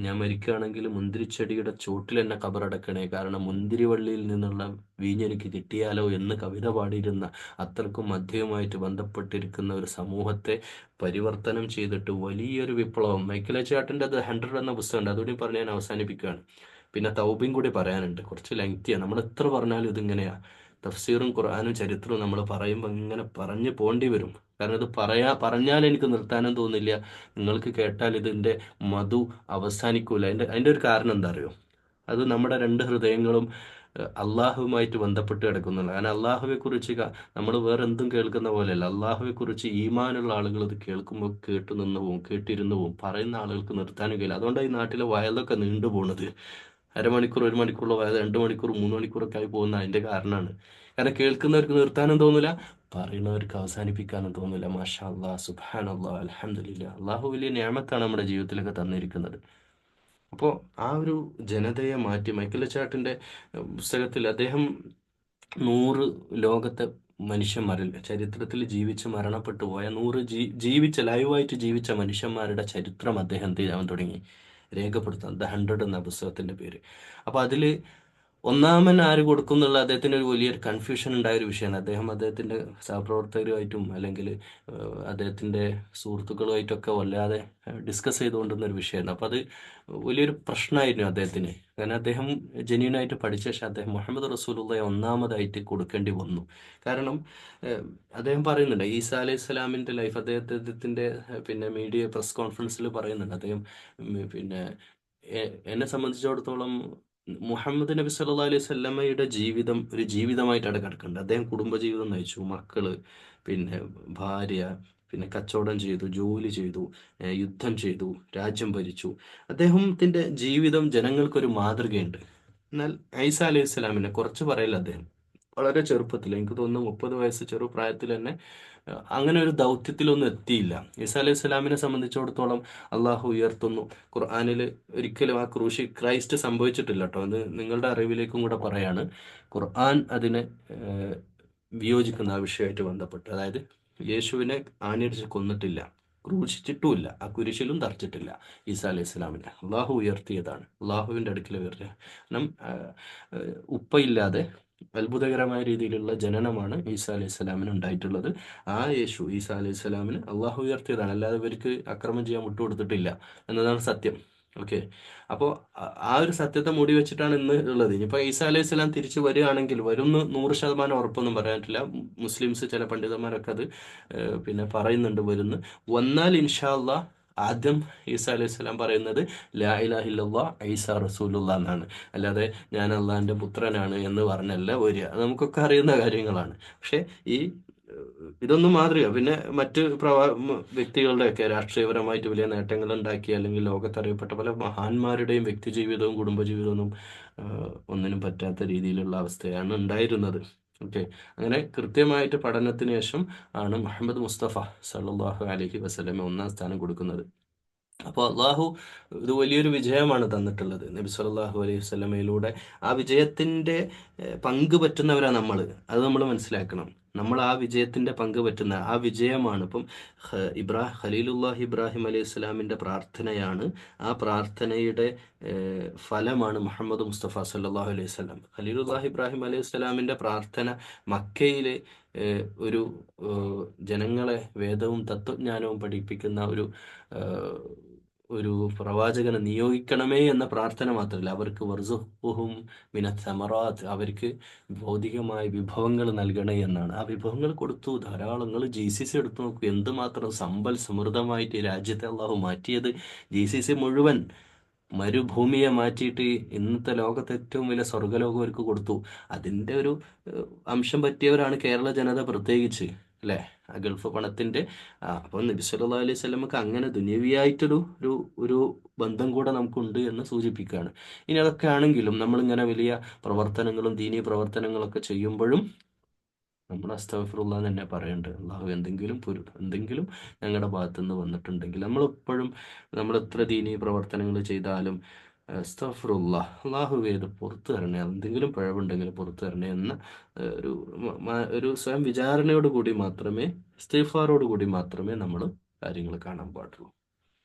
ഞാൻ മരിക്കുകയാണെങ്കിൽ മുന്തിരിച്ചെടിയുടെ ചോട്ടിൽ എന്നെ കബറടക്കണേ, കാരണം മുന്തിരിവള്ളിയിൽ നിന്നുള്ള വീഞ്ഞെനിക്ക് കിട്ടിയാലോ എന്ന് കവിത പാടിയിരുന്ന, അത്രക്കും മദ്യവുമായിട്ട് ബന്ധപ്പെട്ടിരിക്കുന്ന ഒരു സമൂഹത്തെ പരിവർത്തനം ചെയ്തിട്ട് വലിയൊരു വിപ്ലവം. മൈക്കൽ ചേട്ടൻ്റെ അത് 100 എന്ന പുസ്തകമുണ്ട്, അതുകൂടി പറഞ്ഞ് ഞാൻ അവസാനിപ്പിക്കുകയാണ്. പിന്നെ തൗബയും കൂടി പറയാനുണ്ട്, കുറച്ച് ലെങ്തിയാണ്. നമ്മൾ എത്ര പറഞ്ഞാലും ഇതിങ്ങനെയാ. തഫ്സീറും ഖുർആനും ചരിത്രവും നമ്മൾ പറയുമ്പോൾ ഇങ്ങനെ പറഞ്ഞു പോണ്ടി വരും. കാരണം ഇത് പറഞ്ഞാൽ എനിക്ക് നിർത്താനും തോന്നില്ല, നിങ്ങൾക്ക് കേട്ടാൽ ഇതിൻ്റെ മധു അവസാനിക്കൂല. അതിൻ്റെ ഒരു കാരണം എന്താ അറിയോ? അത് നമ്മുടെ രണ്ട് ഹൃദയങ്ങളും അള്ളാഹുവുമായിട്ട് ബന്ധപ്പെട്ട് കിടക്കുന്നുണ്ട്. കാരണം അള്ളാഹുവെ കുറിച്ച് നമ്മൾ വേറെ എന്തും കേൾക്കുന്ന പോലെയല്ല. അള്ളാഹുവെ കുറിച്ച് ഈമാനുള്ള ആളുകൾ ഇത് കേൾക്കുമ്പോൾ കേട്ടു നിന്ന് പോവും, കേട്ടിരുന്നു പോവും. പറയുന്ന ആളുകൾക്ക് നിർത്താനും കഴിയില്ല. അതുകൊണ്ടാണ് ഈ നാട്ടിലെ വയലൊക്കെ നീണ്ടു പോണത്. അരമണിക്കൂർ, 1 മണിക്കൂറുള്ള വയൽ 2 മണിക്കൂർ, 3 മണിക്കൂറൊക്കെ ആയി പോകുന്ന അതിൻ്റെ കാരണമാണ്. കാരണം കേൾക്കുന്നവർക്ക് നിർത്താനും തോന്നില്ല, പറയുന്നവർക്ക് അവസാനിപ്പിക്കാനും തോന്നില്ല. മാഷാ അല്ലാ, സുബ്ഹാൻ അല്ലാ, അൽഹംദുലില്ലാ. അള്ളാഹു വലിയ നിഅമത്താണ് നമ്മുടെ ജീവിതത്തിലൊക്കെ തന്നിരിക്കുന്നത്. അപ്പോൾ ആ ഒരു ജനതയെ മാറ്റി, മൈക്കിൾ ചാട്ടിൻ്റെ പുസ്തകത്തിൽ അദ്ദേഹം 100 ലോകത്തെ മനുഷ്യന്മാരിൽ, ചരിത്രത്തിൽ ജീവിച്ച് മരണപ്പെട്ടു പോയ 100 ജീവിച്ച ലൈവായിട്ട് ജീവിച്ച മനുഷ്യന്മാരുടെ ചരിത്രം അദ്ദേഹം എന്ത് ചെയ്യാൻ തുടങ്ങി, രേഖപ്പെടുത്താൻ. ദ 100 എന്ന പുസ്തകത്തിൻ്റെ പേര്. അപ്പോൾ അതിൽ ഒന്നാമൻ ആര് കൊടുക്കും എന്നുള്ള അദ്ദേഹത്തിന് ഒരു വലിയൊരു കൺഫ്യൂഷൻ ഉണ്ടായ ഒരു വിഷയമാണ്. അദ്ദേഹത്തിൻ്റെ സഹപ്രവർത്തകരുമായിട്ടും അല്ലെങ്കിൽ അദ്ദേഹത്തിൻ്റെ സുഹൃത്തുക്കളുമായിട്ടൊക്കെ വല്ലാതെ ഡിസ്കസ് ചെയ്തുകൊണ്ടിരുന്ന ഒരു വിഷയമാണ്. അപ്പോൾ അത് വലിയൊരു പ്രശ്നമായിരുന്നു അദ്ദേഹത്തിന്. കാരണം അദ്ദേഹം ജെന്യൂനായിട്ട് പഠിച്ച ശേഷം അദ്ദേഹം മുഹമ്മദ് റസൂലുള്ളയെ ഒന്നാമതായിട്ട് കൊടുക്കേണ്ടി വന്നു. കാരണം അദ്ദേഹം പറയുന്നുണ്ട്, ഈസാ അലൈഹി സ്വലാമിൻ്റെ ലൈഫ്, അദ്ദേഹത്തിൻ്റെ പിന്നെ മീഡിയ പ്രസ് കോൺഫറൻസിൽ പറയുന്നുണ്ട് അദ്ദേഹം, പിന്നെ എന്നെ സംബന്ധിച്ചിടത്തോളം മുഹമ്മദ് നബി സല്ലല്ലാഹു അലൈഹി വസല്ലമയുടെ ജീവിതം ഒരു ജീവിതമായിട്ടാണ് കിടക്കുന്നത്. അദ്ദേഹം കുടുംബജീവിതം നയിച്ചു, മക്കള്, പിന്നെ ഭാര്യ, പിന്നെ കച്ചവടം ചെയ്തു, ജോലി ചെയ്തു, യുദ്ധം ചെയ്തു, രാജ്യം ഭരിച്ചു. അദ്ദേഹത്തിൻ്റെ ജീവിതം ജനങ്ങൾക്കൊരു മാതൃകയുണ്ട്. എന്നാൽ ഈസാ അലൈഹി സ്വലാമിനെ കുറച്ച് പറയില്ല. അദ്ദേഹം വളരെ ചെറുപ്പത്തിൽ, എനിക്ക് തോന്നുന്നു 30 വയസ്സ് ചെറുപ്രായത്തിൽ തന്നെ അങ്ങനെ ഒരു ദൗത്യത്തിലൊന്നും എത്തിയില്ല. ഈസാ അലൈഹി സ്വലാമിനെ സംബന്ധിച്ചിടത്തോളം അള്ളാഹു ഉയർത്തുന്നു. ഖുർആനിൽ ഒരിക്കലും ആ ക്രൈസ്റ്റ് സംഭവിച്ചിട്ടില്ല കേട്ടോ. അത് നിങ്ങളുടെ അറിവിലേക്കും കൂടെ പറയാണ്. ഖുർആൻ അതിനെ വിയോജിക്കുന്ന ആ വിഷയമായിട്ട് ബന്ധപ്പെട്ട്, അതായത് യേശുവിനെ ആണിയടിച്ച് കൊന്നിട്ടില്ല, ക്രൂശിച്ചിട്ടുമില്ല, ആ കുരിശിലും തറച്ചിട്ടില്ല. ഈസാ അലൈഹി സ്വലാമിനെ അള്ളാഹു ഉയർത്തിയതാണ്, അള്ളാഹുവിൻ്റെ അടുക്കൽ ഉയർത്തിയ. കാരണം ഉപ്പയില്ലാതെ അത്ഭുതകരമായ രീതിയിലുള്ള ജനനമാണ് ഈസാ അലൈഹി സ്വലാമിന് ഉണ്ടായിട്ടുള്ളത്. ആ യേശു ഈസാ അലൈഹി സ്വലാമിന് അള്ളാഹു ഉയർത്തിയതാണ്, അല്ലാതെ ഇവർക്ക് അക്രമം ചെയ്യാൻ വിട്ടുകൊടുത്തിട്ടില്ല എന്നതാണ് സത്യം. ഓക്കെ. അപ്പോൾ ആ ഒരു സത്യത്തെ മൂടി വെച്ചിട്ടാണ് ഇന്ന് ഉള്ളത്. ഇനിയിപ്പോൾ ഈസാ അലൈഹി സ്വലാം തിരിച്ചു വരികയാണെങ്കിൽ, വരുമെന്ന് 100% ഉറപ്പൊന്നും പറയാൻ പറ്റില്ല. മുസ്ലിംസ് ചില പണ്ഡിതന്മാരൊക്കെ അത് പിന്നെ പറയുന്നുണ്ട് വരുന്നു. വന്നാൽ ഇൻഷാ അള്ളാഹ് ആദ്യം ഈസാ അലൈഹി സ്വലാം പറയുന്നത് ലാ ഇലാഹ ഇല്ലല്ലാഹ് ഈസാ റസൂലുള്ളാഹ് എന്നാണ്. അല്ലാതെ ഞാൻ അള്ളാഹിന്റെ പുത്രനാണ് എന്ന് പറഞ്ഞല്ല വരിക. അത് നമുക്കൊക്കെ അറിയുന്ന കാര്യങ്ങളാണ്. പക്ഷെ ഈ ഇതൊന്നും മാതൃക. പിന്നെ മറ്റ് വ്യക്തികളുടെയൊക്കെ രാഷ്ട്രീയപരമായിട്ട് വലിയ നേട്ടങ്ങൾ ഉണ്ടാക്കി അല്ലെങ്കിൽ ലോകത്തറിയപ്പെട്ട പല മഹാന്മാരുടെയും വ്യക്തിജീവിതവും കുടുംബജീവിതവും ഒന്നും ഒന്നിനും പറ്റാത്ത രീതിയിലുള്ള അവസ്ഥയാണ് ഉണ്ടായിരുന്നത്. ഓക്കെ. അങ്ങനെ കൃത്യമായിട്ട് പഠനത്തിന് ശേഷം ആണ് മുഹമ്മദ് മുസ്തഫ സല്ലല്ലാഹു അലൈഹി വസല്ലമ ഒന്നാം സ്ഥാനം കൊടുക്കുന്നത്. അപ്പോൾ അള്ളാഹു ഇത് വലിയൊരു വിജയമാണ് തന്നിട്ടുള്ളത് നബി സല്ലല്ലാഹു അലൈഹി വസല്ലമയിലൂടെ. ആ വിജയത്തിന്റെ പങ്ക് പറ്റുന്നവരാണ് നമ്മൾ. അത് നമ്മൾ മനസ്സിലാക്കണം. നമ്മൾ ആ വിജയത്തിന്റെ പങ്ക് പറ്റുന്ന ആ വിജയമാണ്. ഇപ്പം ഖലീലുല്ലാഹി ഇബ്രാഹിം അലൈഹി സ്വലാമിന്റെ പ്രാർത്ഥനയാണ്. ആ പ്രാർത്ഥനയുടെ ഫലമാണ് മുഹമ്മദ് മുസ്തഫ സല്ലല്ലാഹു അലൈഹി വസല്ലം. ഖലീലുല്ലാഹി ഇബ്രാഹിം അലൈഹി സ്വലാമിന്റെ പ്രാർത്ഥന മക്കയിലെ ഒരു ജനങ്ങളെ വേദവും തത്വജ്ഞാനവും പഠിപ്പിക്കുന്ന ഒരു പ്രവാചകനെ നിയോഗിക്കണമേ എന്ന പ്രാർത്ഥന മാത്രമല്ല, അവർക്ക് വർസുഖുഹും മിനത്ത് സമറാത്ത്, അവർക്ക് ഭൗതികമായ വിഭവങ്ങൾ നൽകണേ എന്നാണ്. ആ വിഭവങ്ങൾ കൊടുത്തു ധാരാളം. നിങ്ങൾ GCC എടുത്തു നോക്കൂ, എന്തുമാത്രം സമ്പൽ സമൃദ്ധമായിട്ട് ഈ രാജ്യത്തെ അള്ളാഹു മാറ്റിയത്. GCC മുഴുവൻ മരുഭൂമിയെ മാറ്റിയിട്ട് ഇന്നത്തെ ലോകത്തെ ഏറ്റവും വലിയ സ്വർഗ്ഗലോകം അവർക്ക് കൊടുത്തു. അതിൻ്റെ ഒരു അംശം പറ്റിയവരാണ് കേരള ജനത പ്രത്യേകിച്ച്, അല്ലേ? ആ ഗൾഫ് പണത്തിന്റെ. അപ്പോൾ നബി സല്ലല്ലാഹു അലൈഹി വസല്ലമക്ക് അങ്ങനെ ദുനിയവിയായിട്ടൊരു ഒരു ഒരു ബന്ധം കൂടെ നമുക്കുണ്ട് എന്ന് സൂചിപ്പിക്കുകയാണ്. ഇനി അതൊക്കെ ആണെങ്കിലും നമ്മളിങ്ങനെ വലിയ പ്രവർത്തനങ്ങളും ദീനീ പ്രവർത്തനങ്ങളൊക്കെ ചെയ്യുമ്പോഴും നമ്മൾ അസ്തഗ്ഫിറുല്ലാഹ് എന്ന് തന്നെ പറയേണ്ടത്. അള്ളാഹു എന്തെങ്കിലും ഞങ്ങളുടെ ഭാഗത്തുനിന്ന് വന്നിട്ടുണ്ടെങ്കിൽ നമ്മളെപ്പോഴും നമ്മൾ എത്ര ദീനീ പ്രവർത്തനങ്ങൾ ചെയ്താലും അസ്തഗ്ഫിറുല്ലാഹ്, അള്ളാഹുവേ ഇത് പുറത്തു തരണേ, എന്തെങ്കിലും പിഴവുണ്ടെങ്കിൽ പുറത്തു തരണേ എന്ന ഒരു ഒരു സ്വയം വിചാരണയോട് കൂടി മാത്രമേ, ഇസ്തിഗ്ഫാറോട് കൂടി മാത്രമേ നമ്മൾ കാര്യങ്ങൾ കാണാൻ പാടുള്ളൂ.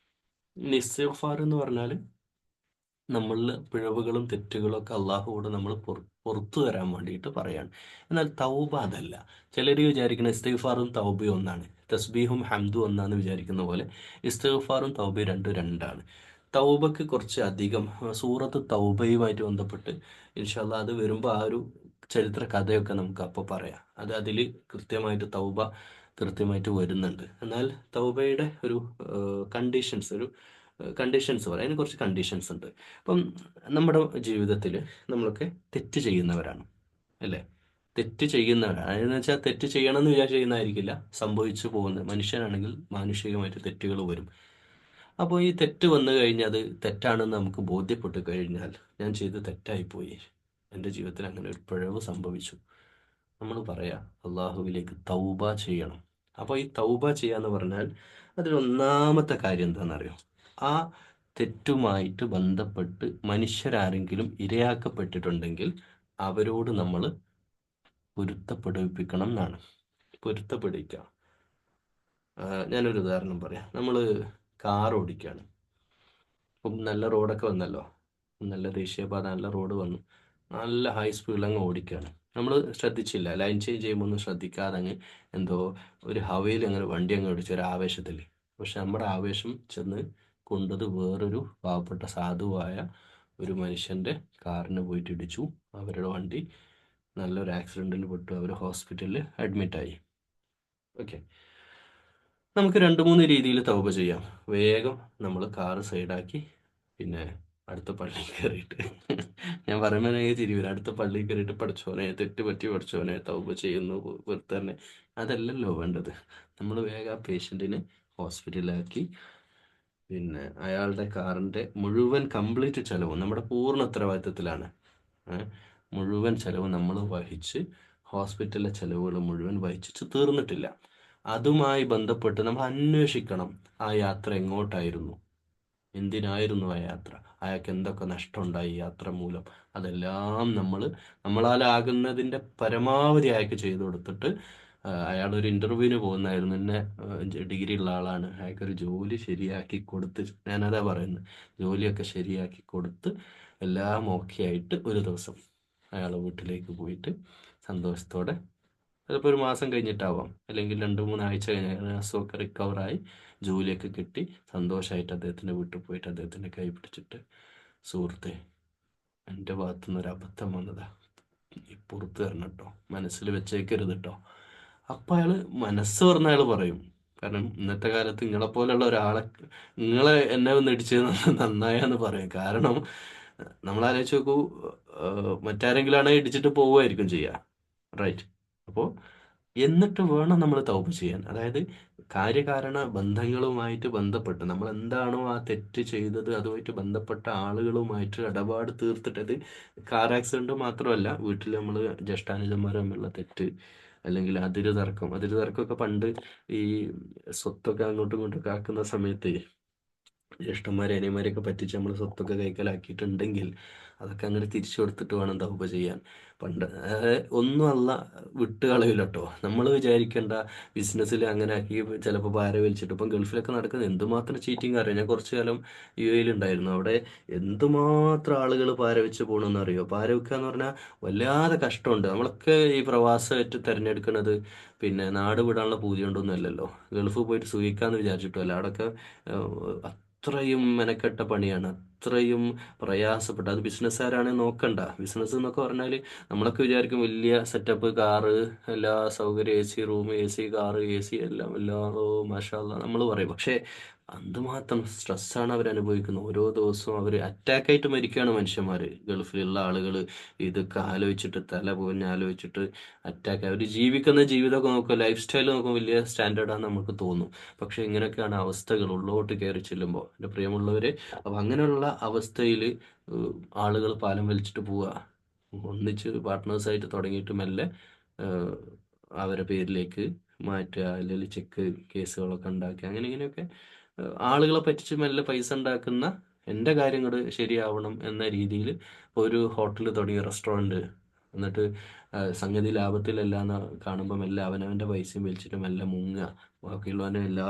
ഇനി ഇസ്തിഗ്ഫാർ എന്ന് പറഞ്ഞാൽ നമ്മളിൽ പിഴവുകളും തെറ്റുകളും ഒക്കെ അള്ളാഹുവോട് നമ്മൾ പുറത്തു തരാൻ വേണ്ടിയിട്ട് പറയാണ്. എന്നാൽ തൗബ അതല്ല. ചിലർ വിചാരിക്കുന്ന ഇസ്തിഗ്ഫാറും തൗബയും ഒന്നാണ്, തസ്ബീഹും ഹംദും ഒന്നാന്ന് വിചാരിക്കുന്ന പോലെ ഇസ്തിഗ്ഫാറും തൗബയും രണ്ടും രണ്ടാണ്. തൗബക്ക് കുറച്ച് അധികം സൂറത്ത് തൗബയുമായിട്ട് ബന്ധപ്പെട്ട് ഇൻഷാ അല്ലാഹ് അത് വരുമ്പോൾ ആ ഒരു ചരിത്ര കഥയൊക്കെ നമുക്ക് അപ്പോൾ പറയാം. അതിൽ കൃത്യമായിട്ട് തൗബ കൃത്യമായിട്ട് വരുന്നുണ്ട്. എന്നാൽ തൗബയുടെ ഒരു കണ്ടീഷൻസ് പറയാം. അതിന് കുറച്ച് കണ്ടീഷൻസ് ഉണ്ട്. അപ്പം നമ്മുടെ ജീവിതത്തിൽ നമ്മളൊക്കെ തെറ്റ് ചെയ്യുന്നവരാണ്, അല്ലേ? തെറ്റ് ചെയ്യുന്നവരാണ്. അതെന്ന് വെച്ചാൽ തെറ്റ് ചെയ്യണമെന്ന് വിചാരിച്ച് ചെയ്യുന്നതായിരിക്കില്ല, സംഭവിച്ചു പോകുന്നത്. മനുഷ്യനാണെങ്കിൽ മാനുഷികമായിട്ട് തെറ്റുകൾ വരും. അപ്പോൾ ഈ തെറ്റ് വന്നു കഴിഞ്ഞാൽ, അത് തെറ്റാണെന്ന് നമുക്ക് ബോധ്യപ്പെട്ട് കഴിഞ്ഞാൽ, ഞാൻ ചെയ്ത് തെറ്റായിപ്പോയി, എൻ്റെ ജീവിതത്തിൽ അങ്ങനെ ഒരു പിഴവ് സംഭവിച്ചു, നമ്മൾ പറയാ അള്ളാഹുവിലേക്ക് തൗബ ചെയ്യണം. അപ്പോൾ ഈ തൗബ ചെയ്യാന്ന് പറഞ്ഞാൽ അതിലൊന്നാമത്തെ കാര്യം എന്താണെന്നറിയോ? ആ തെറ്റുമായിട്ട് ബന്ധപ്പെട്ട് മനുഷ്യരാരെങ്കിലും ഇരയാക്കപ്പെട്ടിട്ടുണ്ടെങ്കിൽ അവരോട് നമ്മൾ പൊരുത്തപ്പെടുവിക്കണം എന്നാണ്. പൊരുത്തപ്പെടുവിക്കുക. ഞാനൊരു ഉദാഹരണം പറയാം. നമ്മൾ കാർ ഓടിക്കുകയാണ്. ഇപ്പം നല്ല റോഡൊക്കെ വന്നല്ലോ, നല്ല ദേശീയപാത, നല്ല റോഡ് വന്നു, നല്ല ഹൈ സ്പീഡിൽ അങ്ങ് ഓടിക്കുകയാണ്. നമ്മൾ ശ്രദ്ധിച്ചില്ല, ലൈൻ ചേഞ്ച് ചെയ്യുമ്പോൾ ഒന്നും ശ്രദ്ധിക്കാതെ അങ്ങ് എന്തോ ഒരു ഹവയിൽ അങ്ങനെ വണ്ടി അങ്ങ് ഓടിച്ചു ഒരു ആവേശത്തിൽ. പക്ഷെ നമ്മുടെ ആവേശം ചെന്ന് കൊണ്ടത് വേറൊരു പാവപ്പെട്ട സാധുവായ ഒരു മനുഷ്യൻ്റെ കാറിന് പോയിട്ട് ഇടിച്ചു. അവരുടെ വണ്ടി നല്ലൊരു ആക്സിഡൻറ്റിൽ പെട്ടു, അവർ ഹോസ്പിറ്റലിൽ അഡ്മിറ്റായി. ഓക്കെ. നമുക്ക് രണ്ട് മൂന്ന് രീതിയിൽ തൗബ ചെയ്യാം. വേഗം നമ്മൾ കാറ് സൈഡാക്കി പിന്നെ അടുത്ത പള്ളിയിൽ കയറിയിട്ട് ഞാൻ പറയുമ്പോൾ എനിക്ക് തിരി വരും. അടുത്ത പള്ളിയിൽ കയറിയിട്ട് പഠിച്ചോനെ തെറ്റ് പറ്റി, പഠിച്ചോനെ തൗബ ചെയ്യുന്നു വെറുതെ. അതല്ലല്ലോ വേണ്ടത്. നമ്മൾ വേഗം ആ പേഷ്യൻറ്റിനെ ഹോസ്പിറ്റലിലാക്കി പിന്നെ അയാളുടെ കാറിൻ്റെ മുഴുവൻ കംപ്ലീറ്റ് ചെലവും നമ്മുടെ പൂർണ്ണ ഉത്തരവാദിത്തത്തിലാണ്. മുഴുവൻ ചെലവ് നമ്മൾ വഹിച്ച്, ഹോസ്പിറ്റലിലെ ചെലവുകൾ മുഴുവൻ വഹിച്ച് തീർന്നിട്ടില്ല. അതുമായി ബന്ധപ്പെട്ട് നമ്മൾ അന്വേഷിക്കണം, ആ യാത്ര എങ്ങോട്ടായിരുന്നു, എന്തിനായിരുന്നു ആ യാത്ര, അയാൾക്ക് എന്തൊക്കെ നഷ്ടമുണ്ടായി യാത്ര മൂലം. അതെല്ലാം നമ്മളാലാകുന്നതിൻ്റെ പരമാവധി അയാൾക്ക് ചെയ്തു കൊടുത്തിട്ട്, അയാളൊരു ഇൻ്റർവ്യൂവിന് പോകുന്നായിരുന്നു, എന്നെ ഡിഗ്രി ഉള്ള ആളാണ്, അയാൾക്കൊരു ജോലി ശരിയാക്കി കൊടുത്ത്, ഞാനതാ പറയുന്നത്, ജോലിയൊക്കെ ശരിയാക്കി കൊടുത്ത് എല്ലാം ഓക്കെ ആയിട്ട് ഒരു ദിവസം അയാൾ വീട്ടിലേക്ക് പോയിട്ട് സന്തോഷത്തോടെ, ചിലപ്പോൾ ഒരു മാസം കഴിഞ്ഞിട്ടാവാം, അല്ലെങ്കിൽ 2-3 ആഴ്ച കഴിഞ്ഞ അസുഖമൊക്കെ റിക്കവറായി ജോലിയൊക്കെ കിട്ടി സന്തോഷമായിട്ട് അദ്ദേഹത്തിൻ്റെ വീട്ടിൽ പോയിട്ട് അദ്ദേഹത്തിൻ്റെ കൈ പിടിച്ചിട്ട്, സുഹൃത്തെ, എൻ്റെ ഭാഗത്തുനിന്ന് ഒരു അബദ്ധം വന്നതാ, ഈ പുറത്ത് തരണം കേട്ടോ, മനസ്സിൽ വെച്ചേക്കരുത് കേട്ടോ. അപ്പം അയാൾ മനസ്സ് പറഞ്ഞ അയാൾ പറയും. കാരണം ഇന്നത്തെ കാലത്ത് നിങ്ങളെ പോലെയുള്ള ഒരാളെ, നിങ്ങളെ എന്നെ ഒന്ന് ഇടിച്ചത് നന്നായെന്ന് പറയും. കാരണം നമ്മൾ ആലോചിച്ച് നോക്കൂ, മറ്റാരെങ്കിലും ആണെങ്കിൽ ഇടിച്ചിട്ട് പോവുമായിരിക്കും ചെയ്യുക, റൈറ്റ്? അപ്പോൾ എന്നിട്ട് വേണം നമ്മൾ തൗബ ചെയ്യാൻ. അതായത് കാര്യകാരണ ബന്ധങ്ങളുമായിട്ട് ബന്ധപ്പെട്ട് നമ്മൾ എന്താണോ ആ തെറ്റ് ചെയ്തത് അതുമായിട്ട് ബന്ധപ്പെട്ട ആളുകളുമായിട്ട് ഇടപാട് തീർത്തിട്ട്, അത് കാർ ആക്സിഡന്റ് മാത്രമല്ല, വീട്ടിൽ നമ്മൾ ജ്യേഷ്ഠാനുജന്മാർ തമ്മിലുള്ള തെറ്റ്, അല്ലെങ്കിൽ അതിര് തർക്കമൊക്കെ പണ്ട് ഈ സ്വത്തൊക്കെ അങ്ങോട്ടും ഇങ്ങോട്ടും ആക്കുന്ന സമയത്ത് ജ്യേഷ്ഠന്മാരെ അനിയന്മാരെയൊക്കെ പറ്റിച്ച് നമ്മൾ സ്വത്തൊക്കെ കൈക്കലാക്കിയിട്ടുണ്ടെങ്കിൽ അതൊക്കെ അങ്ങനെ തിരിച്ചു കൊടുത്തിട്ട് വേണം തൗബ ചെയ്യാൻ. പണ്ട് ഒന്നും അല്ല വിട്ട് കളയില്ല കേട്ടോ. നമ്മൾ വിചാരിക്കേണ്ട ബിസിനസ്സിൽ അങ്ങനെ ആക്കി ചിലപ്പോൾ പാര വലിച്ചിട്ട്, ഇപ്പം ഗൾഫിലൊക്കെ നടക്കുന്നത് എന്തുമാത്രം ചീറ്റിംഗ് അറിയാം. ഞാൻ കുറച്ച് കാലം യു ഉണ്ടായിരുന്നു. അവിടെ എന്തുമാത്രം ആളുകൾ പാര വെച്ച് പോകണമെന്ന് അറിയോ? പാര വെക്കുക എന്ന് പറഞ്ഞാൽ വല്ലാതെ കഷ്ടമുണ്ട്. നമ്മളൊക്കെ ഈ പ്രവാസമായിട്ട് തിരഞ്ഞെടുക്കുന്നത് പിന്നെ നാട് വിടാനുള്ള പൂതി കൊണ്ടൊന്നും അല്ലല്ലോ, ഗൾഫ് പോയിട്ട് സുഖിക്കാന്ന് വിചാരിച്ചിട്ടുമല്ല. അവിടെയൊക്കെ അത്രയും മെനക്കെട്ട പണിയാണ്, അത്രയും പ്രയാസപ്പെട്ട. അത് ബിസിനസ്സുകാരാണെങ്കിൽ നോക്കണ്ട. ബിസിനസ് എന്നൊക്കെ പറഞ്ഞാൽ നമ്മളൊക്കെ വിചാരിക്കും വലിയ സെറ്റപ്പ്, കാറ്, എല്ലാ സൗകര്യം, AC room, AC car, AC എല്ലാം എല്ലാവരോ മാഷാ അല്ലാ നമ്മൾ പറയും. പക്ഷേ എന്തുമാത്രം സ്ട്രെസ്സാണ് അവർ അനുഭവിക്കുന്നത്. ഓരോ ദിവസവും അവർ അറ്റാക്കായിട്ട് മരിക്കുകയാണ് മനുഷ്യന്മാർ, ഗൾഫിലുള്ള ആളുകൾ. ഇതൊക്കെ ആലോചിച്ചിട്ട് തല പോഞ്ഞ് ആലോചിച്ചിട്ട് അറ്റാക്ക്. അവർ ജീവിക്കുന്ന ജീവിതമൊക്കെ നോക്കുക, ലൈഫ് സ്റ്റൈൽ നോക്കുമ്പോൾ വലിയ സ്റ്റാൻഡേർഡാണെന്ന് നമുക്ക് തോന്നും. പക്ഷെ ഇങ്ങനെയൊക്കെയാണ് അവസ്ഥകൾ ഉള്ളോട്ട് കയറി ചെല്ലുമ്പോൾ, എൻ്റെ പ്രിയമുള്ളവരെ. അപ്പം അങ്ങനെയുള്ള അവസ്ഥയിൽ ആളുകൾ പാലം വലിച്ചിട്ട് പോവുക. ഒന്നിച്ച് പാർട്ട്നേഴ്സായിട്ട് തുടങ്ങിയിട്ട് മെല്ലെ ഏഹ്, അവരെ പേരിലേക്ക് മാറ്റുക, അല്ലെങ്കിൽ ചെക്ക് കേസുകളൊക്കെ ഉണ്ടാക്കി അങ്ങനെ ഇങ്ങനെയൊക്കെ ആളുകളെ പറ്റിച്ച് മെല്ലെ പൈസ ഉണ്ടാക്കുന്ന, എൻ്റെ കാര്യങ്ങൾ ശരിയാവണം എന്ന രീതിയിൽ ഒരു ഹോട്ടൽ തുടങ്ങി, റെസ്റ്റോറൻറ്റ്, എന്നിട്ട് സംഗതി ലാഭത്തിലല്ല എന്ന് കാണുമ്പോൾ മെല്ലെ അവനവൻ്റെ പൈസയും വലിച്ചിട്ട് മെല്ലെ മുങ്ങുക, ബാക്കിയുള്ളവൻ്റെ എല്ലാ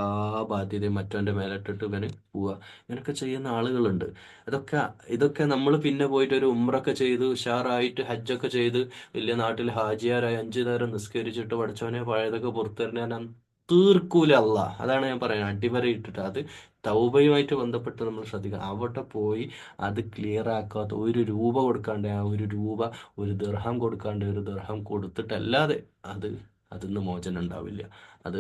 ബാധ്യതയും മറ്റവൻ്റെ മേലിട്ടിട്ട് ഇവന് പോവുക. ഇങ്ങനെയൊക്കെ ചെയ്യുന്ന ആളുകളുണ്ട്. ഇതൊക്കെ ഇതൊക്കെ നമ്മൾ പിന്നെ പോയിട്ട് ഒരു ഉംറയൊക്കെ ചെയ്ത് ഉഷാറായിട്ട് ഹജ്ജൊക്കെ ചെയ്ത് വലിയ നാട്ടിൽ ഹാജിയാരായി 5 നേരം നിസ്കരിച്ചിട്ട് പഠിച്ചവനെ പഴയതൊക്കെ പുറത്തിറങ്ങാൻ തീർക്കൂല അല്ല. അതാണ് ഞാൻ പറയുന്നത്, അടിവര ഇട്ടിട്ട്. അത് തൗബയുമായിട്ട് ബന്ധപ്പെട്ട് നമ്മൾ ശ്രദ്ധിക്കണം. അവിടെ പോയി അത് ക്ലിയർ ആക്കാത്ത, 1 രൂപ കൊടുക്കാണ്ട്, ആ 1 രൂപ, 1 ദിർഹം കൊടുക്കാണ്ട്, 1 ദിർഹം കൊടുത്തിട്ടല്ലാതെ അത് അതിന്ന് മോചനം ഉണ്ടാവില്ല. അത്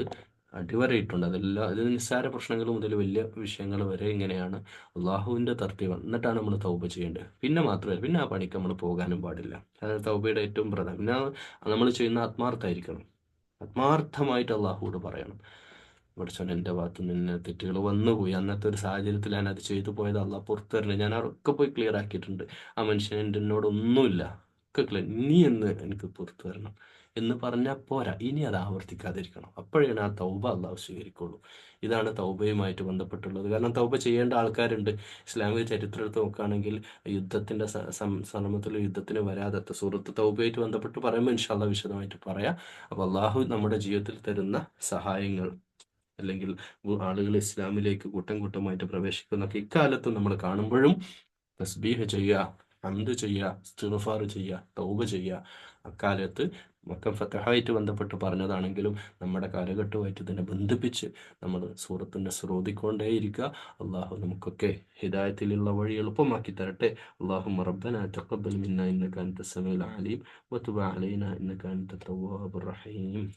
അടിവരയിട്ടുണ്ട്. അതെല്ലാം, ഇത് നിസ്സാര പ്രശ്നങ്ങൾ മുതൽ വലിയ വിഷയങ്ങൾ വരെ ഇങ്ങനെയാണ്. അള്ളാഹുവിൻ്റെ തർത്തീബാണ്. എന്നിട്ടാണ് നമ്മൾ തൗബ ചെയ്യേണ്ടത്. പിന്നെ മാത്രമല്ല, പിന്നെ ആ പണിക്ക് നമ്മൾ പോകാനും പാടില്ല. അതായത് തൗബയുടെ ഏറ്റവും പ്രധാനം. പിന്നെ നമ്മൾ ചെയ്യുന്ന ആത്മാർത്ഥമായിരിക്കണം. ആത്മാർത്ഥമായിട്ട് അള്ളാഹുവോട് പറയണം, പഠിച്ചോൻ എൻ്റെ ഭാഗത്ത് നിന്ന് തെറ്റുകൾ വന്നുപോയി, അന്നത്തെ ഒരു സാഹചര്യത്തിൽ ഞാൻ അത് ചെയ്തു പോയത് അള്ളാഹ് പുറത്തു തരണം, ഞാൻ അതൊക്കെ പോയി ക്ലിയർ ആക്കിയിട്ടുണ്ട്, ആ മനുഷ്യൻ എൻ്റെ എന്നോടൊന്നുമില്ല, ഒക്കെ ക്ലിയർ, ഇനി എന്ന് എനിക്ക് പുറത്തു തരണം എന്ന് പറഞ്ഞാൽ പോരാ, ഇനി അത് ആവർത്തിക്കാതിരിക്കണം. അപ്പോഴാണ് ആ തൗബ അള്ളാഹു സ്വീകരിക്കുള്ളൂ. ഇതാണ് തൗബയുമായിട്ട് ബന്ധപ്പെട്ടുള്ളത്. കാരണം തൗബ ചെയ്യേണ്ട ആൾക്കാരുണ്ട്. ഇസ്ലാമിക ചരിത്രം എടുത്ത് നോക്കുകയാണെങ്കിൽ യുദ്ധത്തിൻ്റെ സന്ദർഭത്തിൽ യുദ്ധത്തിന് വരാതെ സൂറത്ത് തൗബയായിട്ട് ബന്ധപ്പെട്ട് പറയുമ്പോൾ ഇൻഷാ അള്ളാഹ് വിശദമായിട്ട് പറയാം. അപ്പോൾ അള്ളാഹു നമ്മുടെ ജീവിതത്തിൽ തരുന്ന സഹായങ്ങൾ, അല്ലെങ്കിൽ ആളുകൾ ഇസ്ലാമിലേക്ക് കൂട്ടം കൂട്ടമായിട്ട് പ്രവേശിക്കുന്നൊക്കെ ഇക്കാലത്തും നമ്മൾ കാണുമ്പോഴും തസ്ബീഹ് ചെയ്യുക, ഹംദ് ചെയ്യുക, ഇസ്തിഗ്ഫാർ ചെയ്യുക, തൗബ ചെയ്യുക. അക്കാലത്ത് മക്ക ഫതഹായിട്ട് ബന്ധപ്പെട്ട് പറഞ്ഞതാണെങ്കിലും നമ്മുടെ കാലഘട്ടവുമായിട്ട് ഇതിനെ ബന്ധിപ്പിച്ച് നമ്മൾ സൂറത്തിൻ്റെ ഓതിക്കൊണ്ടേയിരിക്കുക. അള്ളാഹു നമുക്കൊക്കെ ഹിദായത്തിലുള്ള വഴി എളുപ്പമാക്കി തരട്ടെ. അല്ലാഹുമ്മ റബ്ബനാ തഖബ്ബൽ മിന്നാ ഇന്നക അൻത സമീഉൽ അലീം വതുബ് അലൈനാ ഇന്നക അൻത തവ്വാബുർ റഹീം.